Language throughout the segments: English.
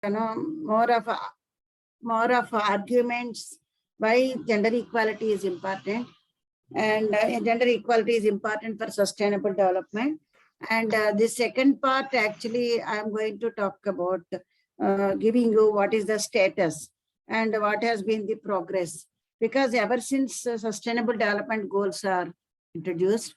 more of arguments why gender equality is important, and gender equality is important for sustainable development. And the second part, actually, I am going to talk about giving you what is the status and what has been the progress. Because ever since sustainable development goals are introduced,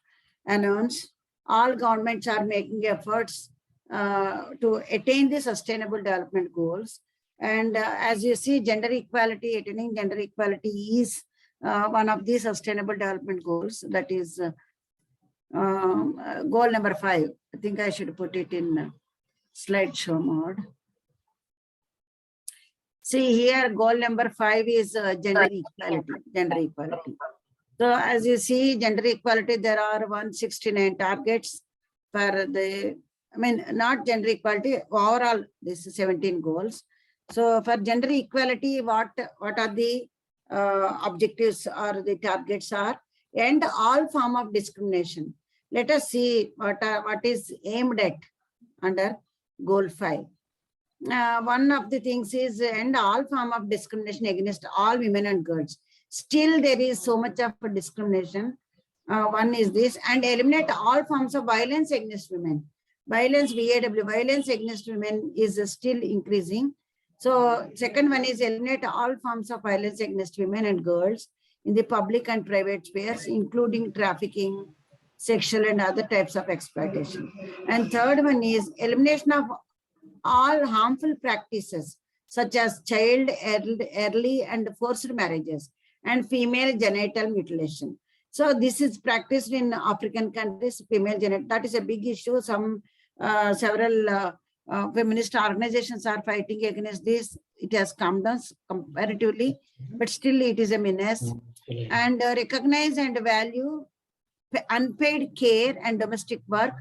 announced, all governments are making efforts to attain the sustainable development goals. And as you see, attaining gender equality is one of the sustainable development goals. That is goal number 5. I think I should put it in slideshow mode. See here, goal number 5 is gender equality. So as you see, gender equality, there are 169 targets for the, not gender equality, overall, this is 17 goals. So for gender equality, what are the objectives or the targets are? End all form of discrimination. Let us see what is aimed at under goal 5. One of the things is end all form of discrimination against all women and girls. Still, there is so much of discrimination. One is this, and eliminate all forms of violence against women. Violence, VAW, violence against women is still increasing. So second one is eliminate all forms of violence against women and girls in the public and private spheres, including trafficking, sexual and other types of exploitation. And third one is elimination of all harmful practices such as child, early and forced marriages and female genital mutilation. So this is practiced in African countries, female genital. That is a big issue. Several feminist organizations are fighting against this. It has come down comparatively, but still it is a menace. And recognize and value unpaid care and domestic work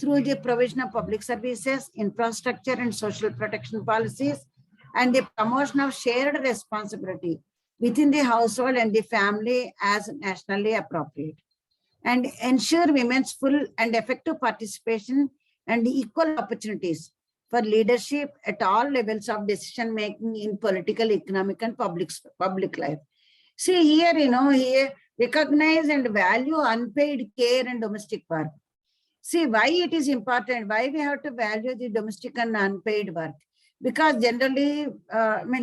through the provision of public services, infrastructure and social protection policies, and the promotion of shared responsibility within the household and the family as nationally appropriate. And ensure women's full and effective participation and equal opportunities for leadership at all levels of decision making in political, economic and public life. See here, here recognize and value unpaid care and domestic work. See why it is important, why we have to value the domestic and unpaid work. Because generally,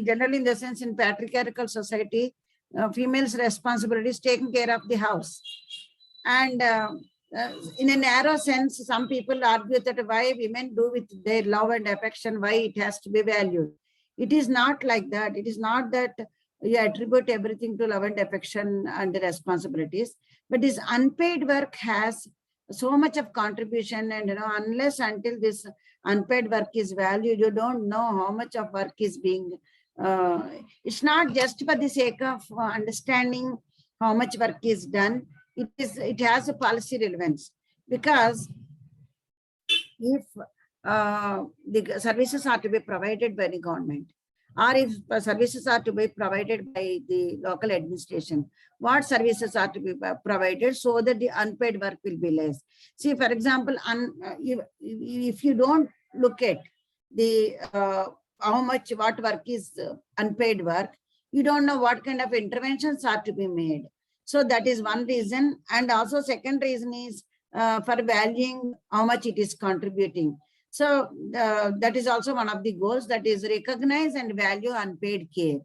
generally in the sense in patriarchal society, females' responsibility is taking care of the house. And in a narrow sense, some people argue that why women do with their love and affection, why it has to be valued. It is not like that. It is not that you attribute everything to love and affection and the responsibilities, but this unpaid work has so much of contribution, and unless until this unpaid work is valued, you don't know how much of work is being, it's not just for the sake of understanding how much work is done. It has a policy relevance, because if the services are to be provided by the government, or if services are to be provided by the local administration, what services are to be provided so that the unpaid work will be less. See, for example, if you don't look at the what work is unpaid work, you don't know what kind of interventions are to be made. So that is one reason. And also second reason is for valuing how much it is contributing. So that is also one of the goals, that is recognize and value unpaid care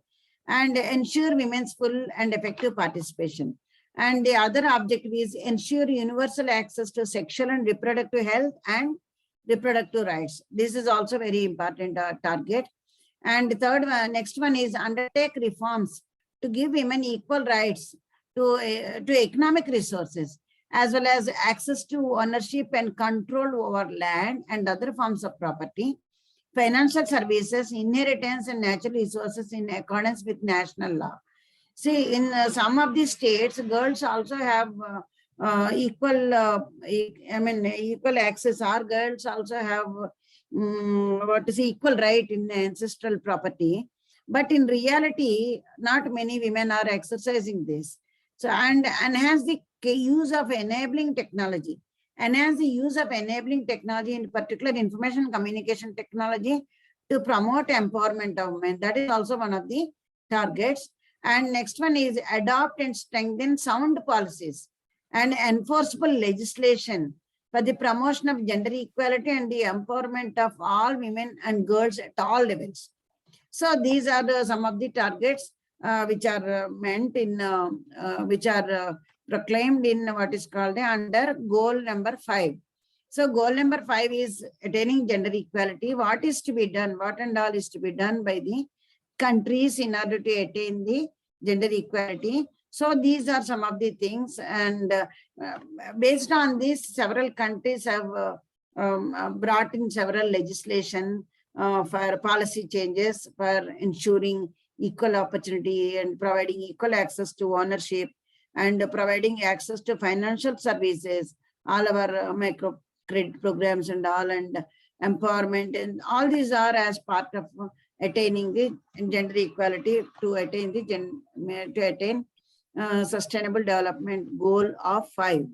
and ensure women's full and effective participation. And the other objective is ensure universal access to sexual and reproductive health and reproductive rights. This is also very important target. And the third one, next one is undertake reforms to give women equal rights to economic resources, as well as access to ownership and control over land and other forms of property, financial services, inheritance and natural resources in accordance with national law. See, in some of the states, girls also have equal access. Our girls also have equal right in ancestral property. But in reality, not many women are exercising this. So, and enhance the use of enabling technology. Enhance the use of enabling technology, in particular information communication technology, to promote empowerment of women. That is also one of the targets. And next one is adopt and strengthen sound policies and enforceable legislation for the promotion of gender equality and the empowerment of all women and girls at all levels. So these are some of the targets which are meant in, which are proclaimed in what is called under goal number 5. So goal number 5 is attaining gender equality. What is to be done? What and all is to be done by the countries in order to attain the gender equality? So these are some of the things, and based on this, several countries have brought in several legislation for policy changes for ensuring equal opportunity and providing equal access to ownership and providing access to financial services, all our micro credit programs and all, and empowerment, and all these are as part of attaining the gender equality to attain the sustainable development goal of 5.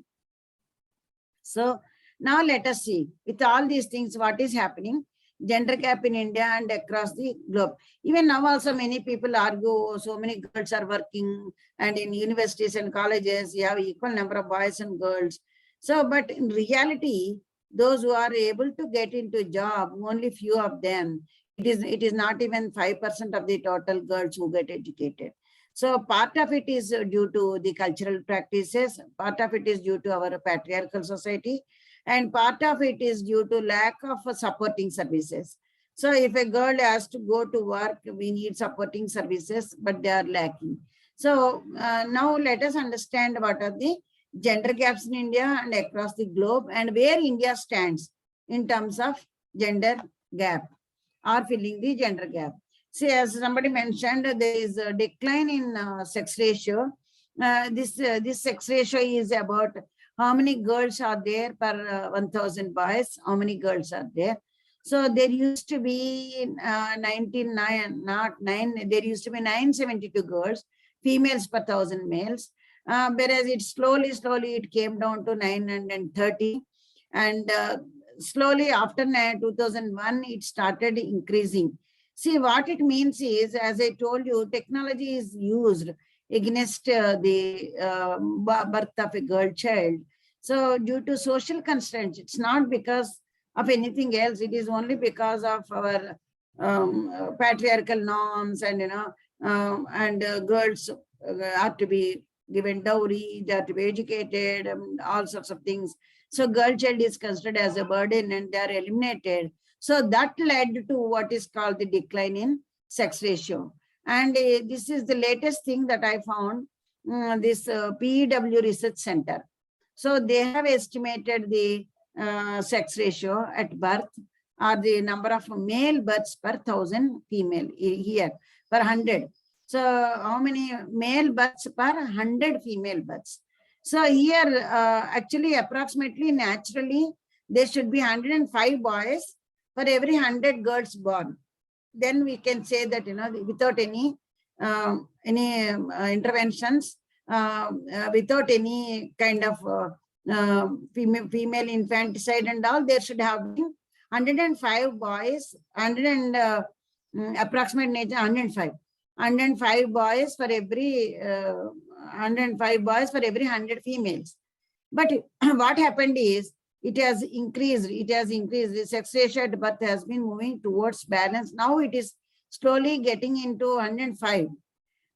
So now let us see, with all these things, what is happening, gender gap in India and across the globe. Even now also many people argue, so many girls are working, and in universities and colleges, you have equal number of boys and girls. So, but in reality, those who are able to get into job, only few of them. It is not even 5% of the total girls who get educated. So part of it is due to the cultural practices, part of it is due to our patriarchal society, and part of it is due to lack of supporting services. So if a girl has to go to work, we need supporting services, but they are lacking. So now let us understand what are the gender gaps in India and across the globe, and where India stands in terms of gender gap or filling the gender gap. See, as somebody mentioned, there is a decline in sex ratio. This sex ratio is about how many girls are there per 1,000 boys, how many girls are there. So there used to be 972 girls, females per 1,000 males. Whereas it slowly it came down to 930, and slowly after 2001 it started increasing. See, what it means is, as I told you, technology is used against the birth of a girl child. So due to social constraints, it's not because of anything else, it is only because of our patriarchal norms, and girls have to be given dowry, they have to be educated, all sorts of things. So girl child is considered as a burden and they are eliminated. So that led to what is called the decline in sex ratio. And this is the latest thing that I found, this PEW Research Center. So they have estimated the sex ratio at birth, or the number of male births per 1,000 female here, per 100. So how many male births per 100 female births? So here, actually, approximately, naturally, there should be 105 boys for every 100 girls born. Then we can say that, without any interventions, without any kind of female infanticide and all, there should have been 105 boys, approximate nature 105 boys for every 105 boys for every 100 females. But what happened is, it has increased. The sex ratio at birth has been moving towards balance. Now it is slowly getting into 105.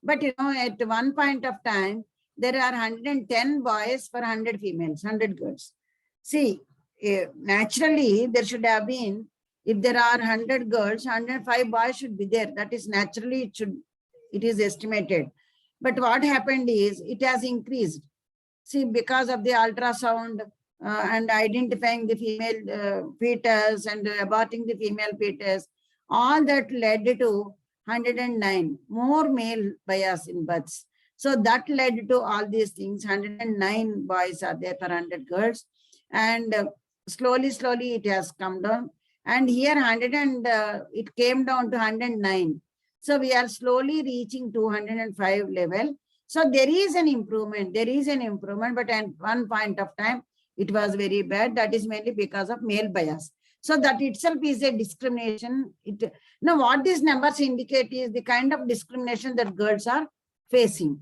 But at one point of time, there are 110 boys for 100 females, 100 girls. See, naturally, there should have been, if there are 100 girls, 105 boys should be there. That is naturally, it is estimated. But what happened is, it has increased. See, because of the ultrasound and identifying the female fetus and aborting the female fetus, all that led to 109 more male bias in births. So that led to all these things. 109 boys are there per 100 girls, and slowly it has come down. And here it came down to 109. So we are slowly reaching 205 level. So there is an improvement. But at one point of time, it was very bad. That is mainly because of male bias. So that itself is a discrimination. Now what these numbers indicate is the kind of discrimination that girls are facing.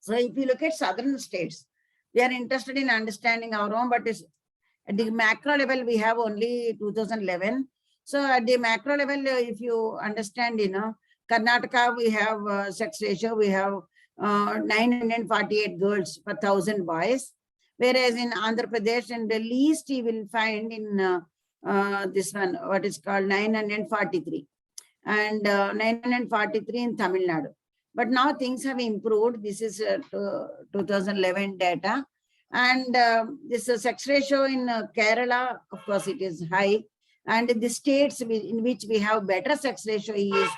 So if you look at southern states, we are interested in understanding our own, but at the macro level, we have only 2011. So at the macro level, if you understand, Karnataka, we have sex ratio, we have 948 girls per 1,000 boys. Whereas in Andhra Pradesh, and the least you will find in this one, what is called 943. And 943 in Tamil Nadu. But now things have improved. This is 2011 data. And this sex ratio in Kerala, of course, it is high. And the states in which we have better sex ratio is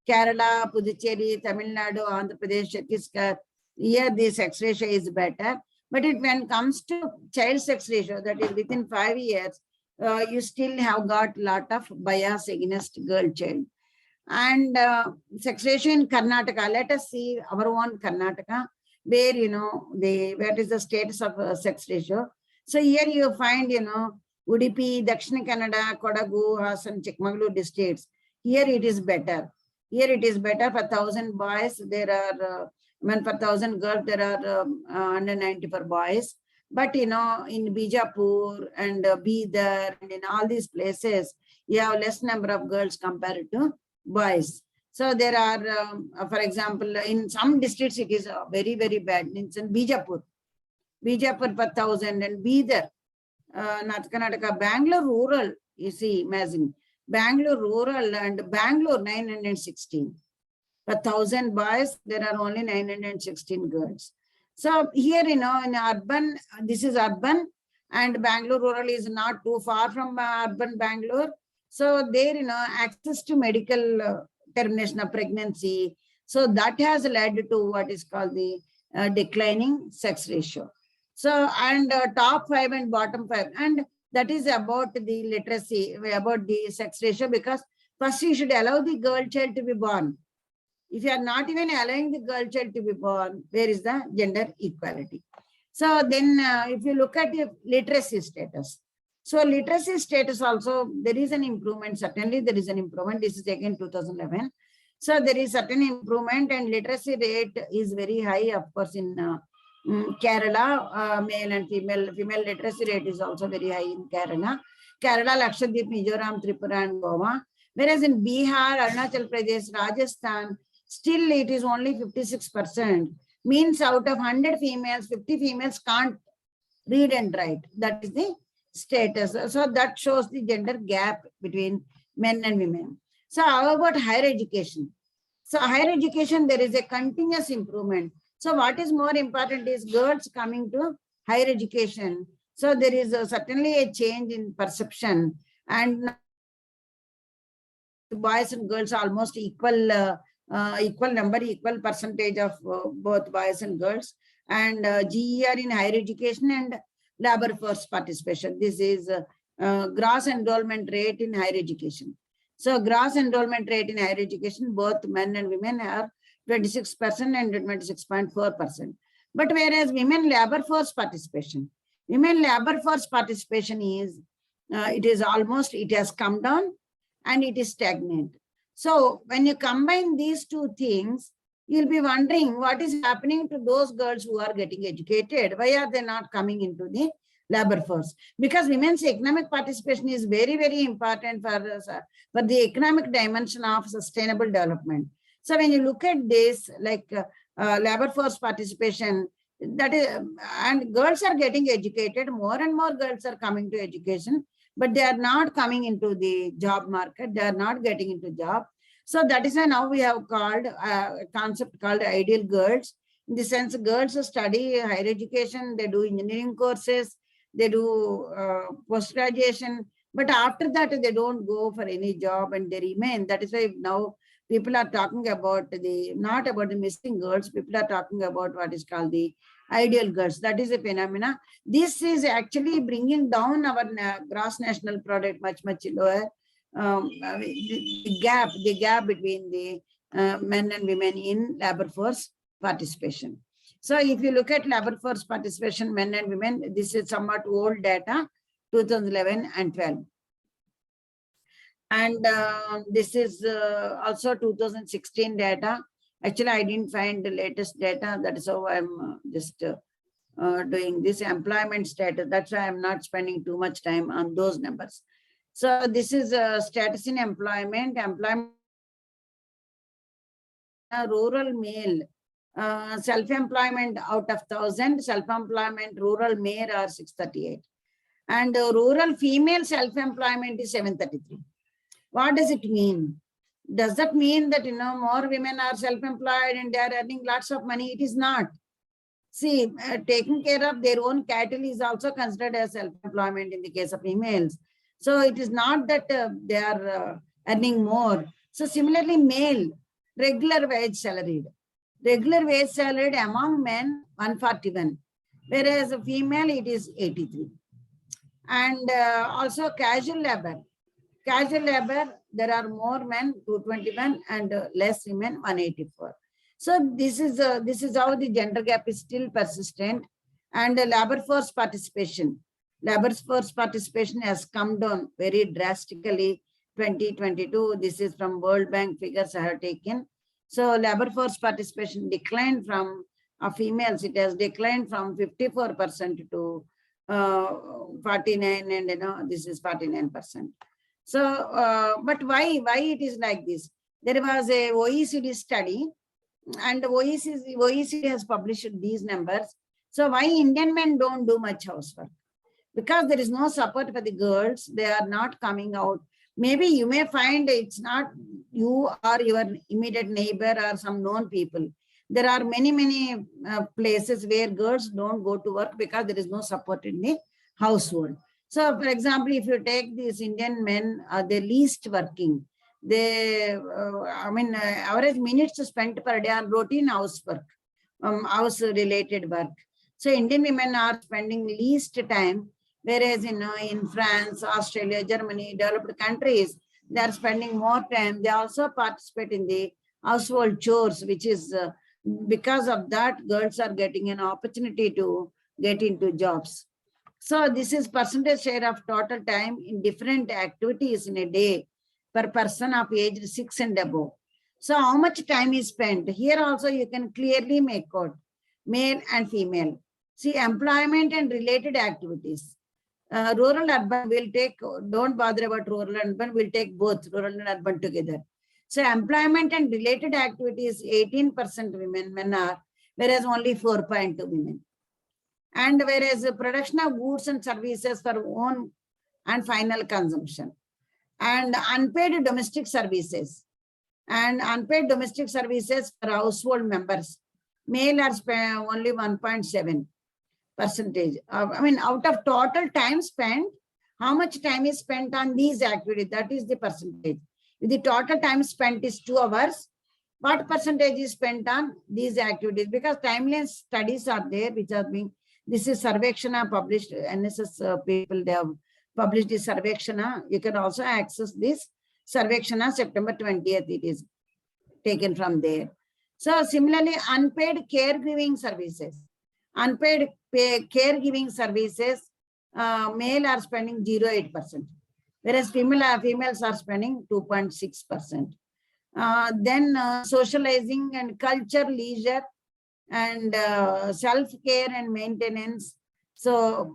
Kerala, Puducherry, Tamil Nadu, Andhra Pradesh, Chhattisgarh. Here the sex ratio is better. But when it comes to child sex ratio, that is within 5 years, you still have got a lot of bias against girl child. And sex ratio in Karnataka, let us see our own Karnataka, where, where is the status of sex ratio. So here you find, Udupi, Dakshina Kannada, Kodagu, Hassan, Chikmagalur districts. Here it is better. Here it is better. For 1,000 boys, there are, for 1,000 girls, there are 194 boys. But, in Bijapur and Bidar and in all these places, you have less number of girls compared to boys. So there are, for example, in some districts, it is very, very bad. It's in Bijapur per 1,000 and Bidar, North Karnataka, Bangalore rural, you see, imagine. Bangalore rural and Bangalore 916. Per 1,000 boys, there are only 916 girls. So here, in urban, this is urban and Bangalore rural is not too far from urban Bangalore. So there, access to medical termination of pregnancy. So that has led to what is called the declining sex ratio. So, and top 5 and bottom 5. And that is about the literacy, about the sex ratio, because first you should allow the girl child to be born. If you are not even allowing the girl child to be born, where is the gender equality? So then if you look at the literacy status. So literacy status also, there is an improvement. Certainly there is an improvement. This is again 2011. So there is certain improvement and literacy rate is very high, of course, in Kerala, male and female literacy rate is also very high in Kerala. Kerala, Lakshadweep, Mizoram, Tripura and Goa. Whereas in Bihar, Arunachal Pradesh, Rajasthan, still it is only 56%. Means out of 100 females, 50 females can't read and write. That is the status. So that shows the gender gap between men and women. So how about higher education? So higher education, there is a continuous improvement. So what is more important is girls coming to higher education. So there is certainly a change in perception, and boys and girls are almost equal, equal number, equal percentage of both boys and girls. And GER in higher education and labor force participation. This is gross enrollment rate in higher education. So gross enrollment rate in higher education, both men and women are 26% and 26.4%. But whereas women labor force participation is, it has come down and it is stagnant. So when you combine these two things, you'll be wondering what is happening to those girls who are getting educated. Why are they not coming into the labor force? Because women's economic participation is very, very important for the economic dimension of sustainable development. So when you look at this, like labor force participation, that is, and girls are getting educated, more and more girls are coming to education, but they are not coming into the job market. They are not getting into job. So that is why now we have called a concept called ideal girls. In the sense, girls study higher education, they do engineering courses, they do post-graduation, but after that they don't go for any job and they remain. That is why now people are talking about not about the missing girls, people are talking about what is called the ideal girls. That is a phenomena. This is actually bringing down our gross national product much lower. The gap between the men and women in labor force participation. So if you look at labor force participation, men and women, this is somewhat old data, 2011 and 12. And this is also 2016 data. Actually, I didn't find the latest data. That is how I'm just doing this employment status. That's why I'm not spending too much time on those numbers. So this is status in employment. Rural male, self-employment out of 1,000, self-employment rural male are 638. And rural female self-employment is 733. What does it mean? Does that mean that, more women are self-employed and they are earning lots of money? It is not. See, taking care of their own cattle is also considered as self-employment in the case of females. So it is not that they are earning more. So similarly, male, regular wage salaried. Regular wage salaried among men, 141. Whereas a female, it is 83. And also casual labor. Casual labor, there are more men, 221, and less women, 184. So this is how the gender gap is still persistent. And labor force participation. Labor force participation has come down very drastically 2022. This is from World Bank figures I have taken. So labor force participation declined from females. It has declined from 54% to 49, and this is 49%. So, but why it is like this? There was a OECD study, and OECD has published these numbers. So why Indian men don't do much housework? Because there is no support for the girls. They are not coming out. Maybe you may find it's not you or your immediate neighbor or some known people. There are many places where girls don't go to work because there is no support in the household. So, for example, if you take these Indian men, the least working, they, average minutes spent per day on routine housework, house-related work. So, Indian women are spending least time, whereas in France, Australia, Germany, developed countries, they are spending more time. They also participate in the household chores, which is because of that, girls are getting an opportunity to get into jobs. So this is percentage share of total time in different activities in a day per person of age 6 and above. So how much time is spent? Here also you can clearly make out male and female. See, employment and related activities. Rural urban will take, don't bother about rural urban, we'll take both rural and urban together. So employment and related activities, 18% women, men are, whereas only 4.2 women. And whereas the production of goods and services for own and final consumption. And unpaid domestic services. And unpaid domestic services for household members. Male are only 1.7%. Out of total time spent, how much time is spent on these activities? That is the percentage. If the total time spent is 2 hours, what percentage is spent on these activities? Because timeless studies are there, which are being, this is Sarvekshana published, NSS people, they have published this Sarvekshana. You can also access this Sarvekshana, September 20th, it is taken from there. So similarly, unpaid caregiving services. Unpaid caregiving services, male are spending 0.8%, whereas females are spending 2.6%. Then socializing and culture, leisure, and self-care and maintenance. So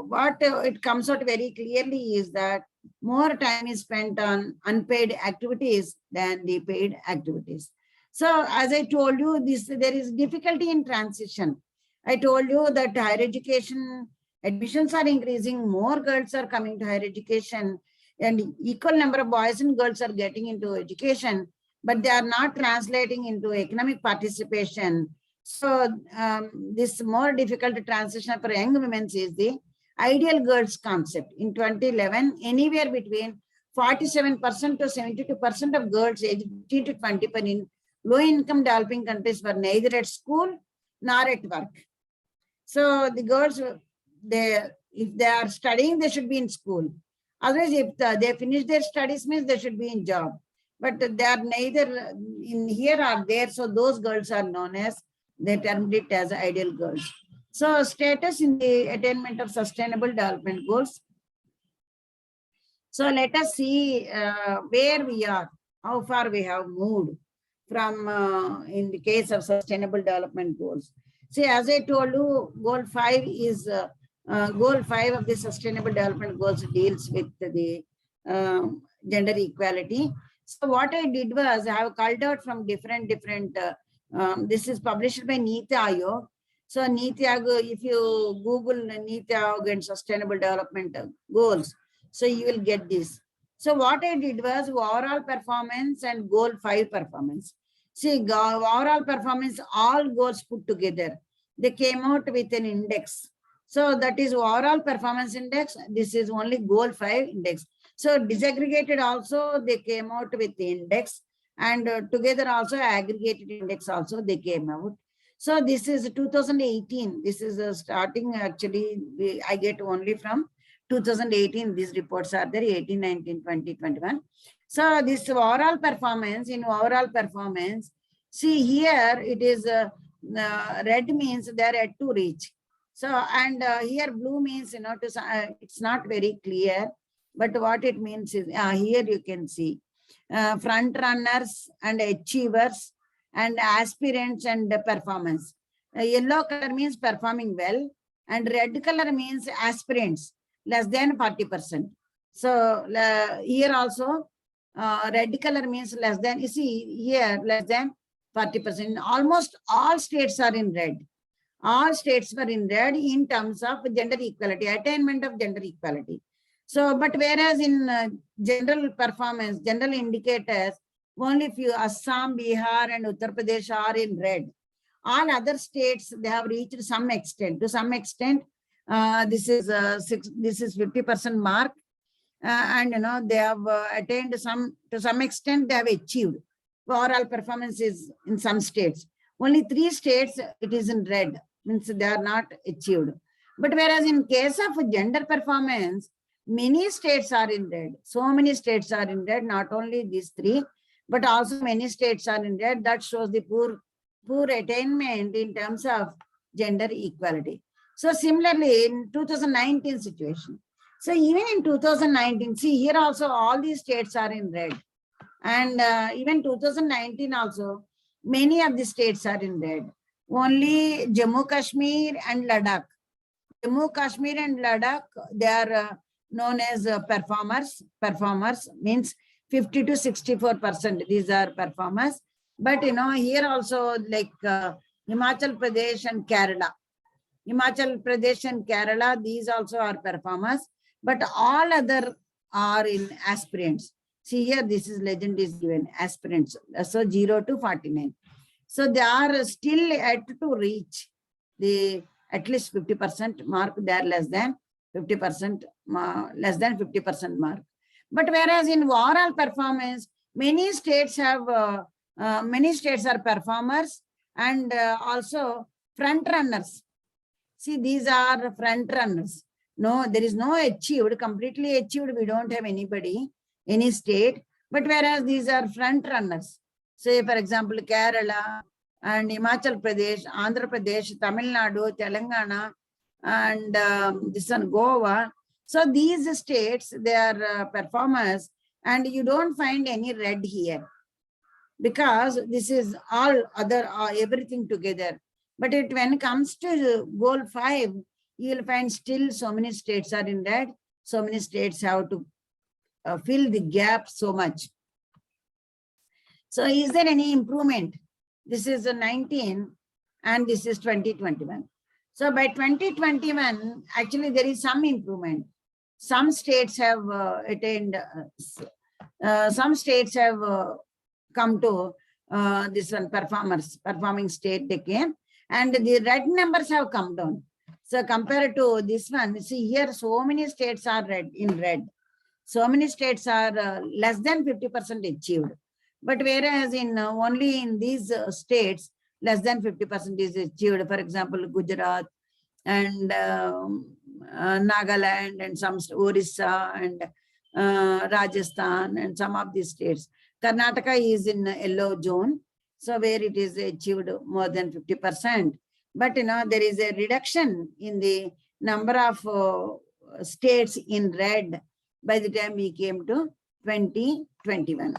what it comes out very clearly is that more time is spent on unpaid activities than the paid activities. So as I told you, there is difficulty in transition. I told you that higher education admissions are increasing, more girls are coming to higher education, and equal number of boys and girls are getting into education, but they are not translating into economic participation. So this more difficult transition for young women is the ideal girls concept. In 2011, anywhere between 47% to 72% of girls aged 15 to 24 in low-income developing countries were neither at school nor at work. So the girls, if they are studying, they should be in school. Otherwise, if they finish their studies, means they should be in job. But they are neither in here or there. So those girls are known as, they termed it as ideal girls. So status in the attainment of sustainable development goals. So let us see where we are, how far we have moved from in the case of sustainable development goals. See, as I told you, goal 5 is goal 5 of the sustainable development goals deals with the gender equality. So what I did was I have culled out from different this is published by Niti Aayog. So Niti Aayog, if you Google Niti Aayog and sustainable development goals, so you will get this. So what I did was overall performance and goal 5 performance. See, overall performance, all goals put together, they came out with an index. So that is overall performance index. This is only goal 5 index. So disaggregated also, they came out with the index, and together also aggregated index also they came out. So this is 2018. This is starting actually, I get only from 2018. These reports are there, 18, 19, 20, 21. So this overall performance, in overall performance, see here it is red means they are yet to reach. So, and here blue means, it's not very clear, but what it means is, here you can see front runners and achievers and aspirants and performance. Yellow color means performing well, and red color means aspirants, less than 40%. So here also, red color means less than, you see here, less than 40%. Almost all states are in red. All states were in red in terms of gender equality, attainment of gender equality. So, but whereas in general performance, general indicators, only few, Assam, Bihar, and Uttar Pradesh are in red. All other states, they have reached some extent. To some extent, this is 50% mark, and they have attained to some extent. They have achieved. Overall performance is in some states. Only 3 states it is in red, means they are not achieved. But whereas in case of gender performance, many states are in red. So many states are in red. Not only these 3, but also many states are in red. That shows the poor attainment in terms of gender equality. So similarly, in 2019 situation. So even in 2019, see here also all these states are in red. And even 2019 also, many of the states are in red. Only Jammu Kashmir and Ladakh. Jammu Kashmir and Ladakh, they are known as performers. Performers means 50 to 64%. These are performers. But here also, like Himachal Pradesh and Kerala. Himachal Pradesh and Kerala, these also are performers. But all other are in aspirants. See here, this is legend is given, aspirants. So 0 to 49. So they are still yet to reach the at least 50% mark. They are less than 50%, less than 50% mark. But whereas in overall performance, many states have many states are performers and also front runners. See, these are front runners. No, there is no achieved, completely achieved. We don't have anybody, any state. But whereas these are front runners. Say, for example, Kerala and Himachal Pradesh, Andhra Pradesh, Tamil Nadu, Telangana, and this one, Goa. So these states, they are performers, and you don't find any red here because this is all other, everything together. But when it comes to goal 5, you will find still so many states are in red. So many states have to fill the gap so much. So is there any improvement? This is 19 and this is 2021. So by 2021, actually there is some improvement. Some states have attained, some states have come to this one performing state they came, and the red numbers have come down. So compared to this one, see here, so many states are in red. So many states are less than 50% achieved. But whereas in only in these states, less than 50% is achieved. For example, Gujarat and Nagaland and some Orissa and Rajasthan and some of these states. Karnataka is in yellow zone, so where it is achieved more than 50%. But there is a reduction in the number of states in red by the time we came to 2021.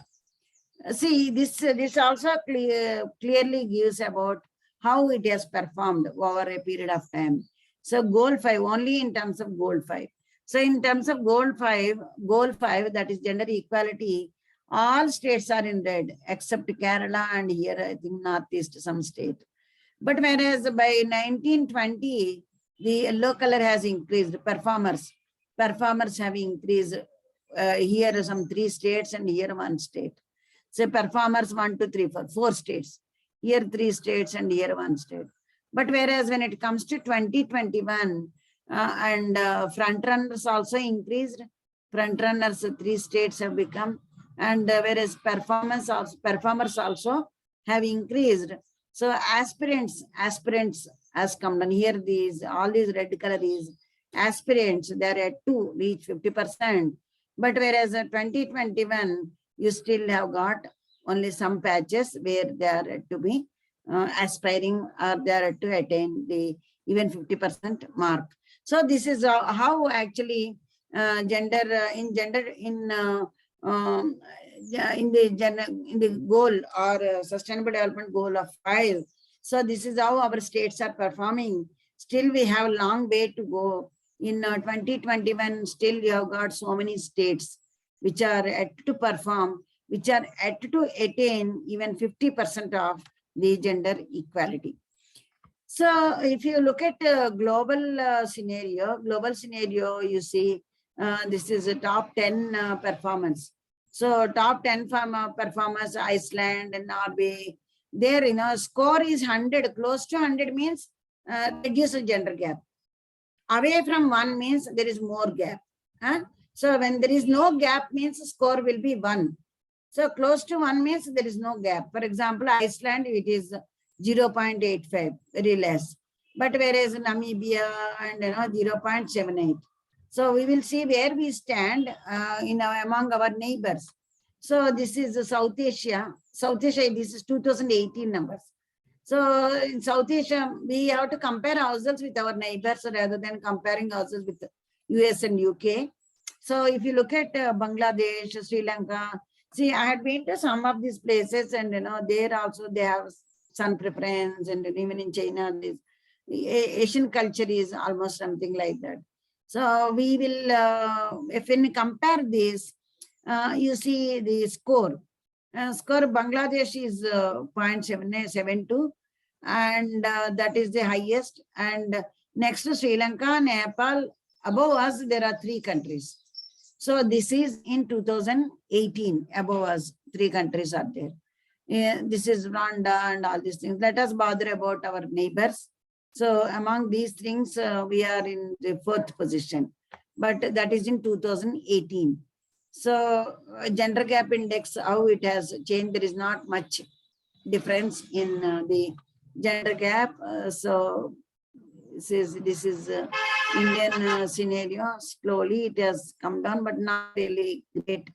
See, this also clearly gives about how it has performed over a period of time. So goal 5, only in terms of goal 5. So in terms of goal 5, that is gender equality, all states are in red except Kerala and here I think Northeast some state. But whereas by 1920, the yellow color has increased, performers have increased. Here some 3 states and here 1 state. So performers 1, 2, 3, 4 states. Here 3 states and here 1 state. But whereas when it comes to 2021, and front runners also increased. Front runners 3 states have become, and whereas performers also have increased. So aspirants has come down. Here all these red color is aspirants, they are at to reach 50%. But whereas 2021, you still have got only some patches where they are to be aspiring or they are to attain the even 50% mark. So this is how actually in the goal or sustainable development goal of 5. So this is how our states are performing. Still we have a long way to go. In 2021, still you have got so many states which are yet to perform, which are yet to attain even 50% of the gender equality. So if you look at global scenario, you see this is a top 10 performance. So top 10 performers, Iceland and Norway, there score is 100, close to 100 means reduce the gender gap. Away from 1 means there is more gap. So when there is no gap means score will be 1. So close to 1 means there is no gap. For example, Iceland, it is 0.85, very less. But whereas Namibia and 0.78. So we will see where we stand among our neighbors. So this is South Asia. South Asia, this is 2018 numbers. So in South Asia, we have to compare ourselves with our neighbors rather than comparing ourselves with US and UK. So if you look at Bangladesh, Sri Lanka, see, I had been to some of these places and there also they have sun preference, and even in China, this Asian culture is almost something like that. So we will, if we compare this, you see the score. Score Bangladesh is 0.772, and that is the highest. And next to Sri Lanka, Nepal, above us, there are 3 countries. So this is in 2018, above us, 3 countries are there. This is Rwanda and all these things. Let us bother about our neighbors. So among these things, we are in the 4th position, but that is in 2018. So gender gap index, how it has changed, there is not much difference in the gender gap. So this is Indian scenario. Slowly it has come down, but not really great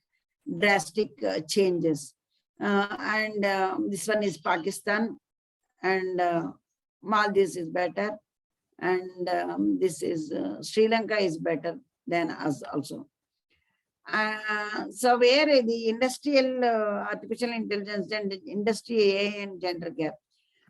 drastic changes. And this one is Pakistan, and Maldives is better, and this is Sri Lanka is better than us also. So where the industrial artificial intelligence and industry AI and gender gap.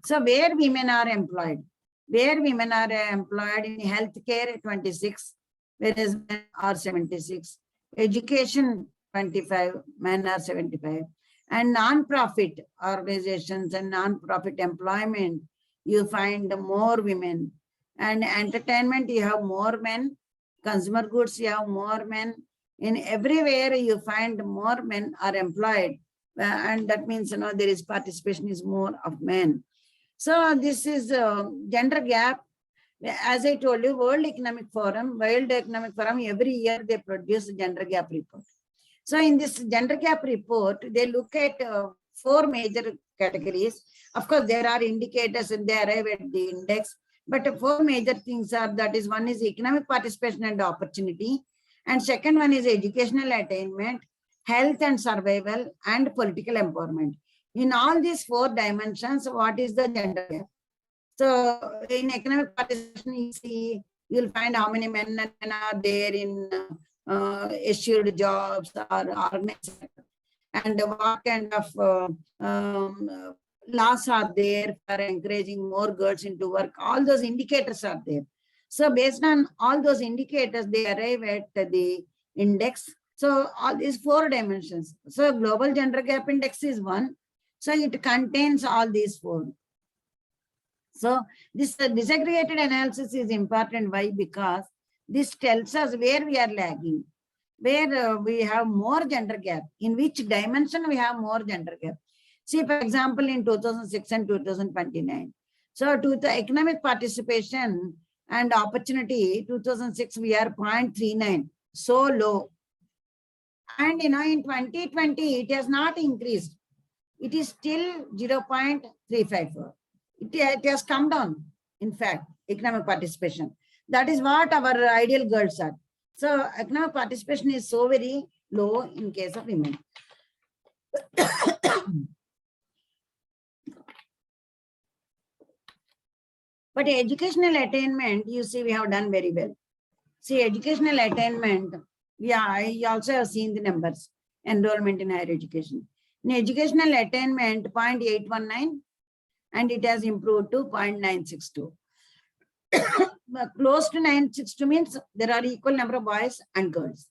So where women are employed in healthcare 26, whereas men are 76, education 25, men are 75, and non-profit organizations and non-profit employment, you find more women, and entertainment, you have more men, consumer goods, you have more men. In everywhere you find more men are employed, and that means there is participation is more of men. So this is gender gap. As I told you, World Economic Forum, every year they produce a gender gap report. So in this gender gap report, they look at 4 major categories. Of course, there are indicators and they arrive at the index, but 4 major things are, that is, one is economic participation and opportunity, and second one is educational attainment, health and survival, and political empowerment. In all these 4 dimensions, what is the gender gap? So in economic participation, you see, you'll find how many men are there in assured jobs are organized, and what kind of laws are there for encouraging more girls into work. All those indicators are there. So based on all those indicators, they arrive at the index. So all these 4 dimensions. So global gender gap index is one. So it contains all these 4. So this disaggregated analysis is important. Why? Because this tells us where we are lagging, where we have more gender gap, in which dimension we have more gender gap. See, for example, in 2006 and 2029. So to the economic participation and opportunity, 2006 we are 0.39, so low. And in 2020, it has not increased. It is still 0.354. It has come down, in fact, economic participation. That is what our ideal girls are. So economic participation is so very low in case of women. But educational attainment, you see, we have done very well. See, educational attainment, I also have seen the numbers, enrollment in higher education. In educational attainment, 0.819, and it has improved to 0.962. Close to 962 means there are equal number of boys and girls.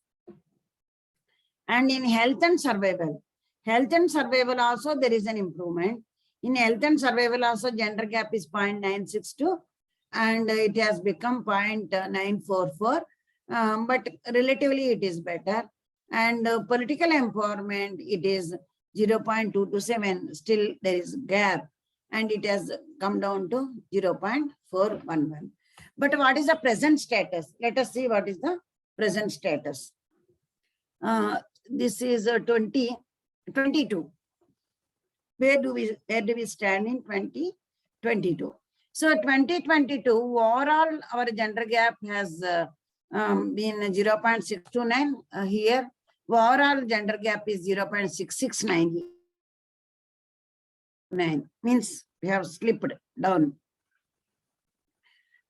And in health and survival also there is an improvement. In health and survival also gender gap is 0.962 and it has become 0.944. But relatively it is better. And political empowerment, it is 0.227. Still there is gap and it has come down to 0.411. But what is the present status? Let us see what is the present status. This is 2022. Where do we stand in 2022? So 2022 overall our gender gap has been 0.629 here. Overall gender gap is 0.669. Means we have slipped down.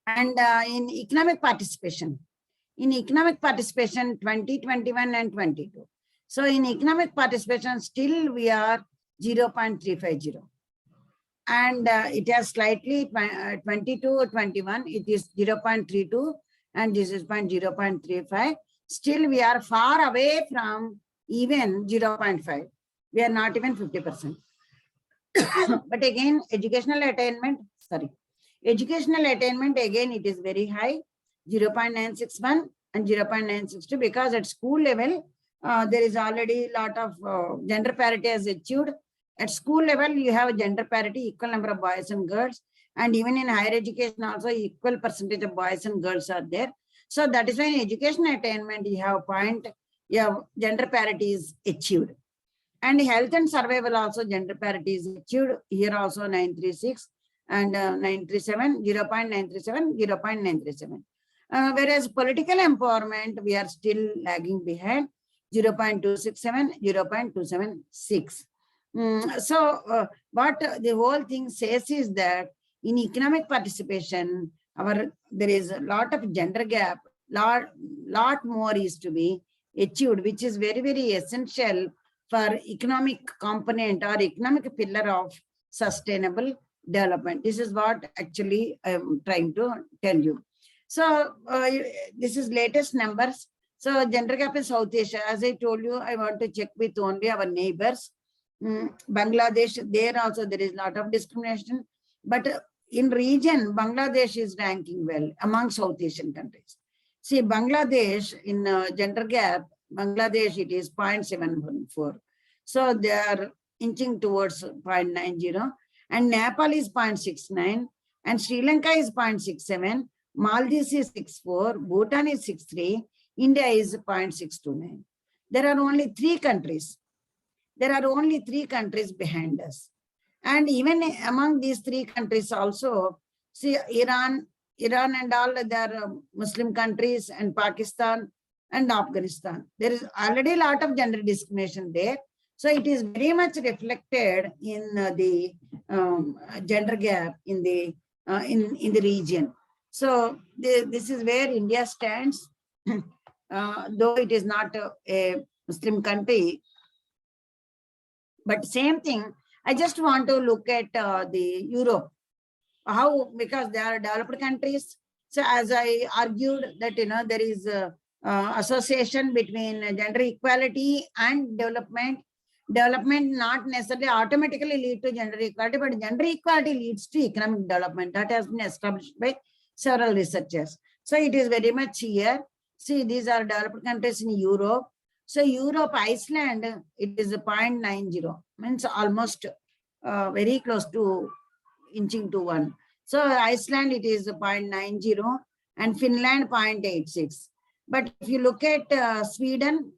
And in economic participation 2021 and 22. So in economic participation still we are 0.350. And it has slightly 22 21 it is 0.32 and this is 0.35. Still we are far away from even 0.5. We are not even 50%. But again, educational attainment again it is very high, 0.961 and 0.962, because at school level there is already a lot of gender parity as achieved. At school level you have gender parity, equal number of boys and girls, and even in higher education also equal percentage of boys and girls are there. So that is why in education attainment you have gender parity is achieved. And health and survival also gender parity is achieved. Here also 936 and 937, 0.937, 0.937. Whereas political empowerment, we are still lagging behind, 0.267, 0.276. So what the whole thing says is that in economic participation, there is a lot of gender gap, lot more is to be achieved, which is very, very essential for economic component or economic pillar of sustainable development. This is what actually I am trying to tell you. So this is latest numbers. So gender gap in South Asia, as I told you, I want to check with only our neighbors. Bangladesh, there also there is a lot of discrimination, but in region, Bangladesh is ranking well among South Asian countries. See, Bangladesh in gender gap, Bangladesh it is 0.714. So they are inching towards 0.90, and Nepal is 0.69, and Sri Lanka is 0.67, Maldives is 6.4, Bhutan is 6.3, India is 0.629. There are only 3 countries. There are only 3 countries behind us. And even among these 3 countries also, see Iran and all, they are Muslim countries, and Pakistan and Afghanistan. There is already a lot of gender discrimination there. So it is very much reflected in the gender gap in the region. So this is where India stands. though it is not a Muslim country, but same thing. I just want to look at the Europe, how, because they are developed countries. So as I argued that, there is association between gender equality and development. Development not necessarily automatically lead to gender equality, but gender equality leads to economic development. That has been established by several researchers. So it is very much here. See, these are developed countries in Europe. So Europe, Iceland, it is 0.90, means almost very close to inching to 1. So Iceland, it is 0.90 and Finland 0.86. But if you look at Sweden,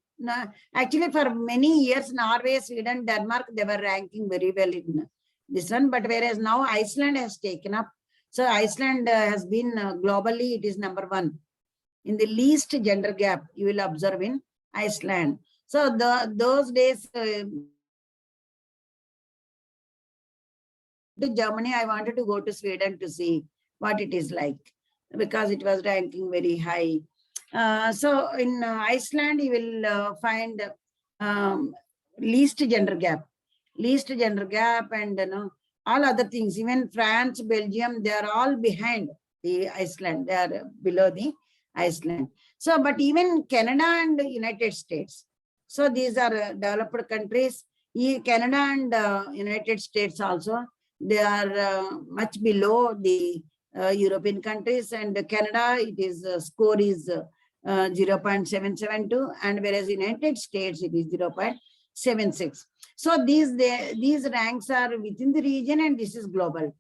actually for many years, Norway, Sweden, Denmark, they were ranking very well in this one. But whereas now Iceland has taken up. So Iceland has been globally, it is number 1 in the least gender gap you will observe in Iceland. So those days, to Germany, I wanted to go to Sweden to see what it is like, because it was ranking very high. So in Iceland, you will find least gender gap, and all other things. Even France, Belgium, they are all behind the Iceland. They are below the Iceland. So, but even Canada and the United States. So these are developed countries. Canada and United States also, they are much below the European countries, and Canada, it is score is 0.772, and whereas United States, it is 0.76. So these ranks are within the region, and this is global.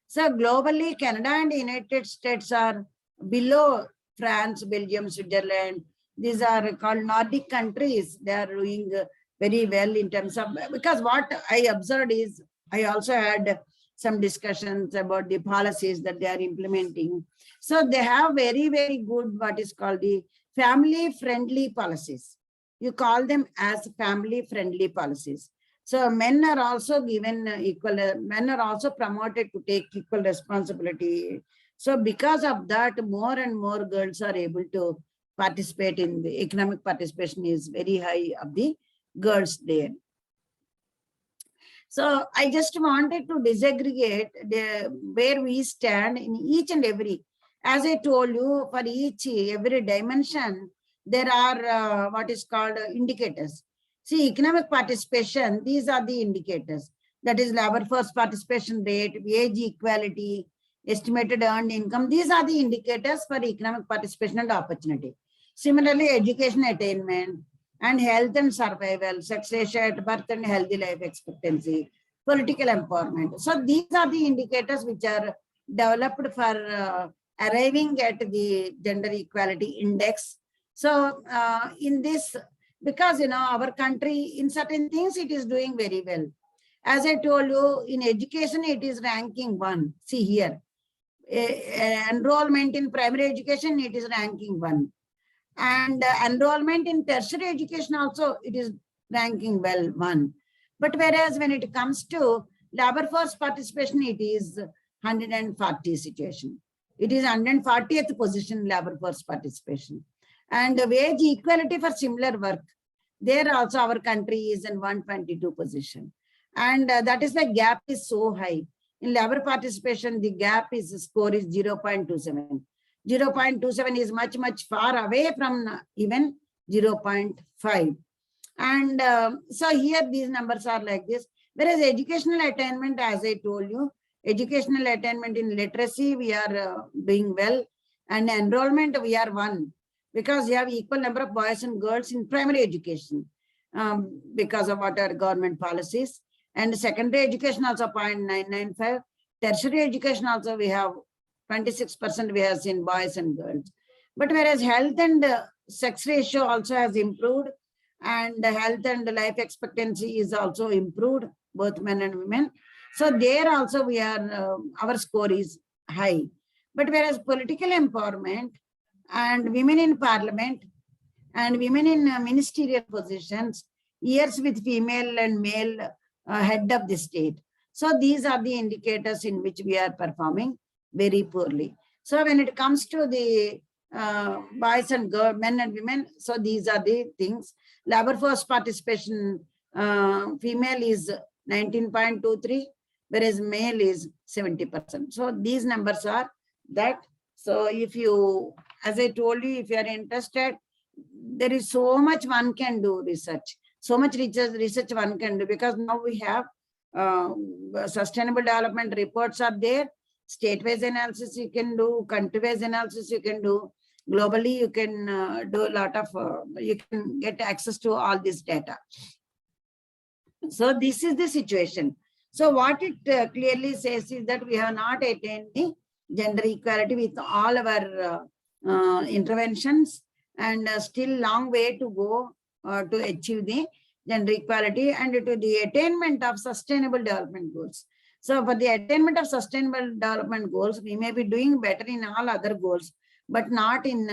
So globally, Canada and United States are below France, Belgium, Switzerland. These are called Nordic countries. They are doing very well in terms of, because what I observed is, I also had some discussions about the policies that they are implementing. So they have very, very good, what is called the family-friendly policies. You call them as family-friendly policies. So men are also given equal, men are also promoted to take equal responsibility. So because of that, more and more girls are able to participate in the economic participation is very high of the girls there. So I just wanted to disaggregate where we stand in each and every. As I told you, for every dimension, there are what is called indicators. See, economic participation, these are the indicators. That is labor force participation rate, wage equality, estimated earned income. These are the indicators for economic participation and opportunity. Similarly, education attainment and health and survival, sex ratio at birth and healthy life expectancy, political empowerment. So these are the indicators which are developed for arriving at the gender equality index. So in this, because our country in certain things it is doing very well. As I told you, in education it is ranking 1. See here, enrollment in primary education it is ranking 1. And enrollment in tertiary education also, it is ranking well 1. But whereas when it comes to labor force participation, it is 140 situation. It is 140th position labor force participation. And wage equality for similar work, there also our country is in 122 position. And that is the gap is so high. In labor participation, the gap is score is 0.27. 0.27 is much, much far away from even 0.5. And so here these numbers are like this. Whereas educational attainment, as I told you, educational attainment in literacy, we are doing well. And enrollment, we are 1. Because you have equal number of boys and girls in primary education because of what are government policies. And secondary education also 0.995. Tertiary education also we have 26% we have seen boys and girls. But whereas health and sex ratio also has improved, and health and life expectancy is also improved, both men and women. So there also we are, our score is high. But whereas political empowerment and women in parliament and women in ministerial positions, years with female and male head of the state. So these are the indicators in which we are performing very poorly. So when it comes to the boys and girls, men and women. So these are the things. Labor force participation, female is 19.23, whereas male is 70%. So these numbers are that. So if you, as I told you, if you are interested, there is so much one can do research, so much research one can do, because now we have sustainable development reports are there, state-wise analysis you can do, country-wise analysis you can do, globally you can do a lot of, you can get access to all this data. So this is the situation. So what it clearly says is that we have not attained the gender equality with all our interventions, and still long way to go to achieve the gender equality and to the attainment of sustainable development goals. So for the attainment of sustainable development goals, we may be doing better in all other goals, but not in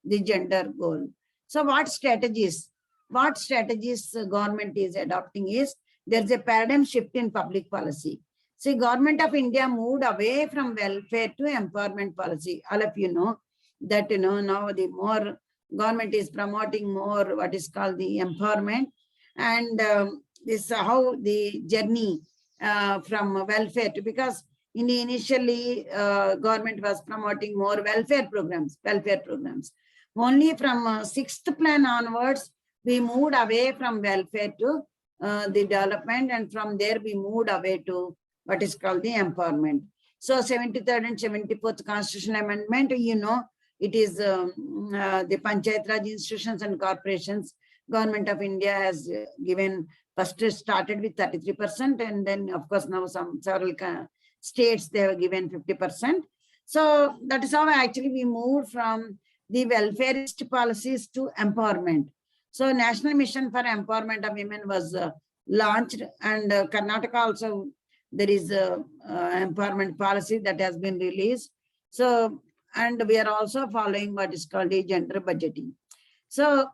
the gender goal. So what strategies government is adopting is, there's a paradigm shift in public policy. See, government of India moved away from welfare to empowerment policy. All of you know that, now the more government is promoting more what is called the empowerment, and this how the journey from welfare to, because in the initially government was promoting more welfare programs. Only from sixth plan onwards, we moved away from welfare to the development, and from there we moved away to what is called the empowerment. So 73rd and 74th Constitutional Amendment, it is the Panchayat Raj institutions and corporations. Government of India has given, first started with 33%, and then of course now several states they have given 50%. So that is how actually we moved from the welfareist policies to empowerment. So National Mission for Empowerment of Women was launched, and Karnataka also there is a empowerment policy that has been released. So, and we are also following what is called a gender budgeting. So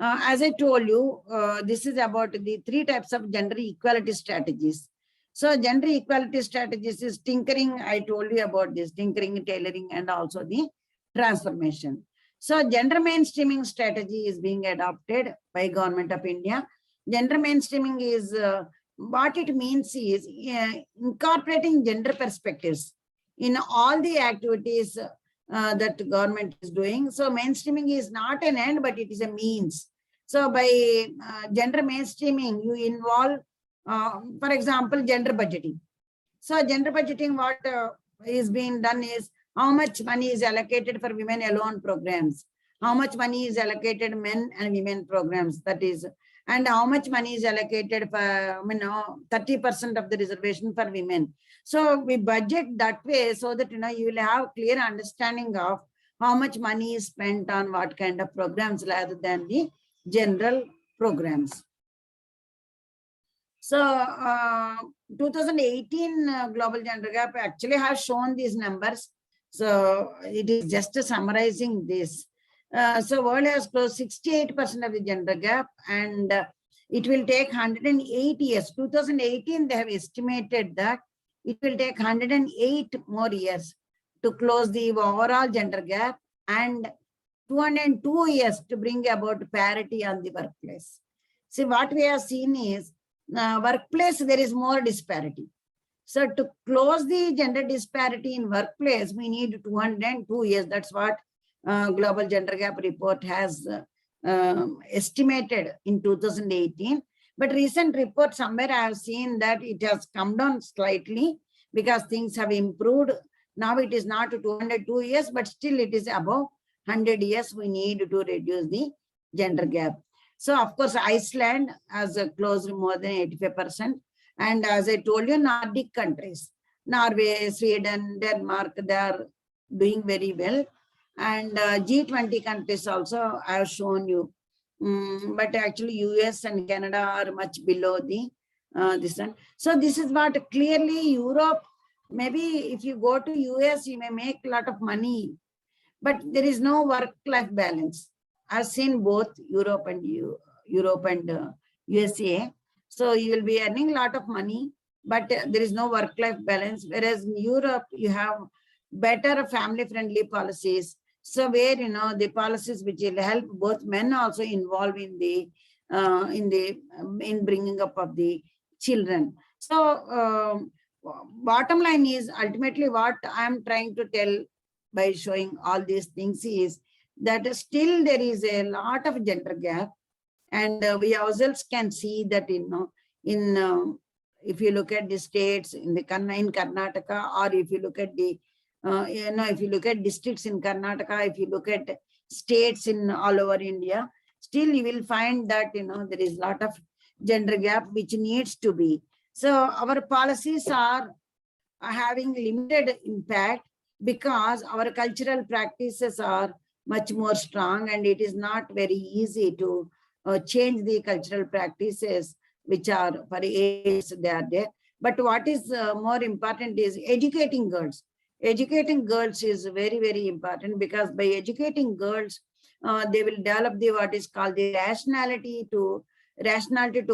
as I told you, this is about the 3 types of gender equality strategies. So gender equality strategies is tinkering. I told you about this, tinkering, tailoring, and also the transformation. So gender mainstreaming strategy is being adopted by Government of India. Gender mainstreaming is, what it means is incorporating gender perspectives in all the activities that government is doing. So mainstreaming is not an end, but it is a means. So by gender mainstreaming, you involve, for example, gender budgeting. So gender budgeting, what is being done is, how much money is allocated for women alone programs, how much money is allocated men and women programs, that is, and how much money is allocated for 30% of the reservation for women. So we budget that way so that you will have clear understanding of how much money is spent on what kind of programs rather than the general programs. So 2018 Global Gender Gap actually has shown these numbers. So it is just summarizing this. So world has closed 68% of the gender gap, and it will take 108 years. 2018, they have estimated that it will take 108 more years to close the overall gender gap, and 202 years to bring about parity on the workplace. See, what we have seen is, workplace, there is more disparity. So to close the gender disparity in workplace, we need 202 years. That's what Global Gender Gap Report has estimated in 2018. But recent report, somewhere I have seen that it has come down slightly because things have improved. Now it is not 202 years, but still it is above 100 years we need to reduce the gender gap. So of course, Iceland has closed more than 85%. And as I told you, Nordic countries, Norway, Sweden, Denmark, they are doing very well. And G20 countries also I have shown you. But actually US and Canada are much below the this one. So this is what clearly Europe, maybe if you go to US, you may make a lot of money, but there is no work-life balance. I've seen both Europe and USA. So you will be earning a lot of money, but there is no work-life balance. Whereas in Europe, you have better family-friendly policies. So where, the policies which will help both men also involved in bringing up of the children. So bottom line is ultimately what I'm trying to tell by showing all these things is that still there is a lot of gender gap, and we ourselves can see that if you look at the states in Karnataka, or if you look at the if you look at districts in Karnataka, if you look at states in all over India, still you will find that there is a lot of gender gap which needs to be. So our policies are having limited impact because our cultural practices are much more strong, and it is not very easy to change the cultural practices which are for age they are there. But what is more important is educating girls. Educating girls is very, very important, because by educating girls, they will develop the what is called the rationality to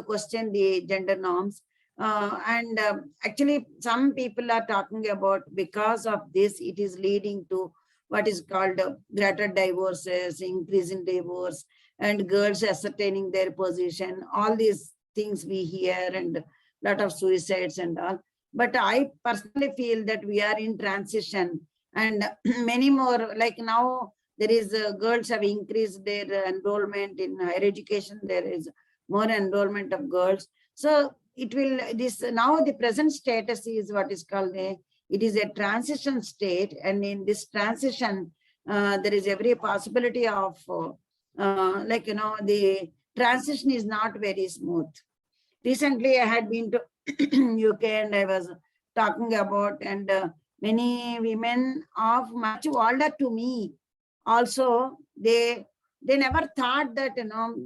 question the gender norms. Actually, some people are talking about because of this, it is leading to what is called greater divorces, increase in divorce, and girls ascertaining their position. All these things we hear, and lot of suicides and all. But I personally feel that we are in transition, and many more, like now there is girls have increased their enrollment in higher education. There is more enrollment of girls. So it will, now the present status is what is called it is a transition state. And in this transition, there is every possibility of the transition is not very smooth. Recently, I had been to UK, and I was talking about, and many women of much older to me also, they never thought that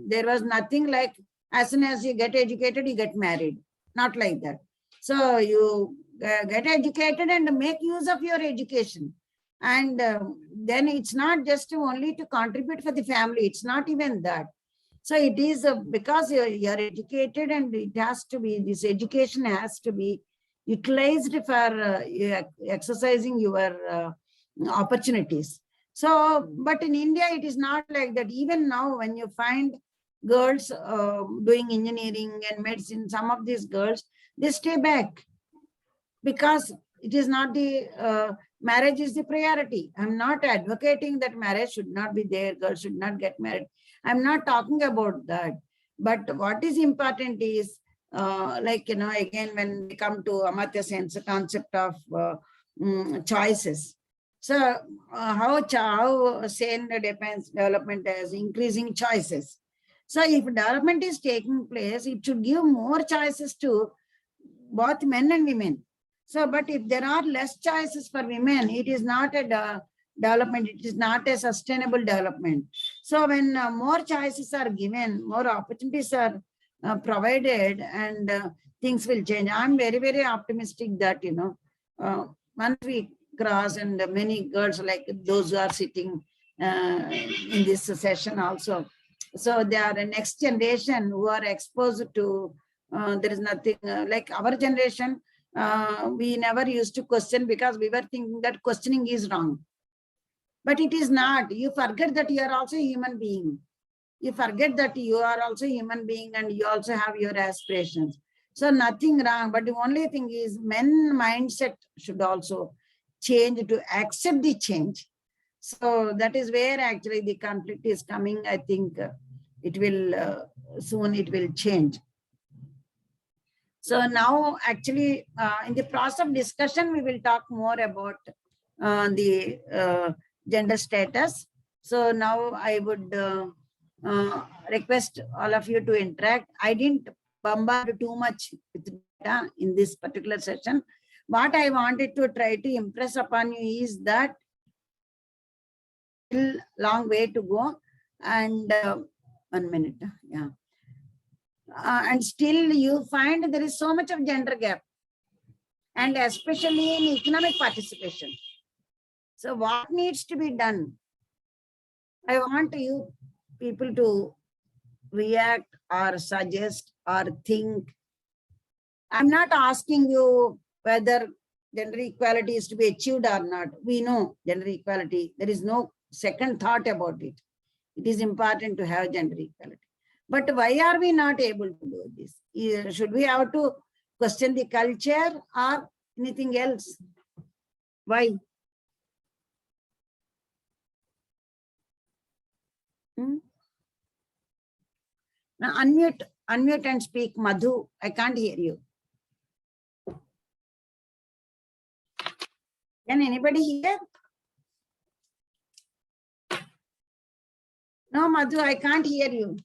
there was nothing like as soon as you get educated, you get married. Not like that. So you get educated and make use of your education. And then it's not just only to contribute for the family. It's not even that. So it is because you're educated, and it has to be, this education has to be utilized for exercising your opportunities. So, but in India, it is not like that. Even now, when you find girls doing engineering and medicine, some of these girls, they stay back because it is not the marriage is the priority. I'm not advocating that marriage should not be there, girls should not get married. I'm not talking about that. But what is important is again, when we come to Amartya Sen's concept of choices. So how Sen depends development as increasing choices. So if development is taking place, it should give more choices to both men and women. So, but if there are less choices for women, it is not a development, it is not a sustainable development. So when more choices are given, more opportunities are provided, and things will change. I'm very, very optimistic that, once we cross, and many girls like those who are sitting in this session also. So they are the next generation who are exposed to, there is nothing like our generation. We never used to question because we were thinking that questioning is wrong. But it is not. You forget that you are also a human being. You forget that you are also a human being, and you also have your aspirations. So nothing wrong. But the only thing is, men mindset should also change to accept the change. So that is where actually the conflict is coming. I think it will soon it will change. So now actually in the process of discussion, we will talk more about the gender status. So now I would request all of you to interact. I didn't bombard too much with data in this particular session. What I wanted to try to impress upon you is that still long way to go, and 1 minute, yeah. And still you find there is so much of gender gap, and especially in economic participation. So what needs to be done? I want you people to react or suggest or think. I'm not asking you whether gender equality is to be achieved or not. We know gender equality, there is no second thought about it. It is important to have gender equality. But why are we not able to do this? Should we have to question the culture or anything else? Why? Now unmute and speak, Madhu. I can't hear you. Can anybody hear? No, Madhu, I can't hear you.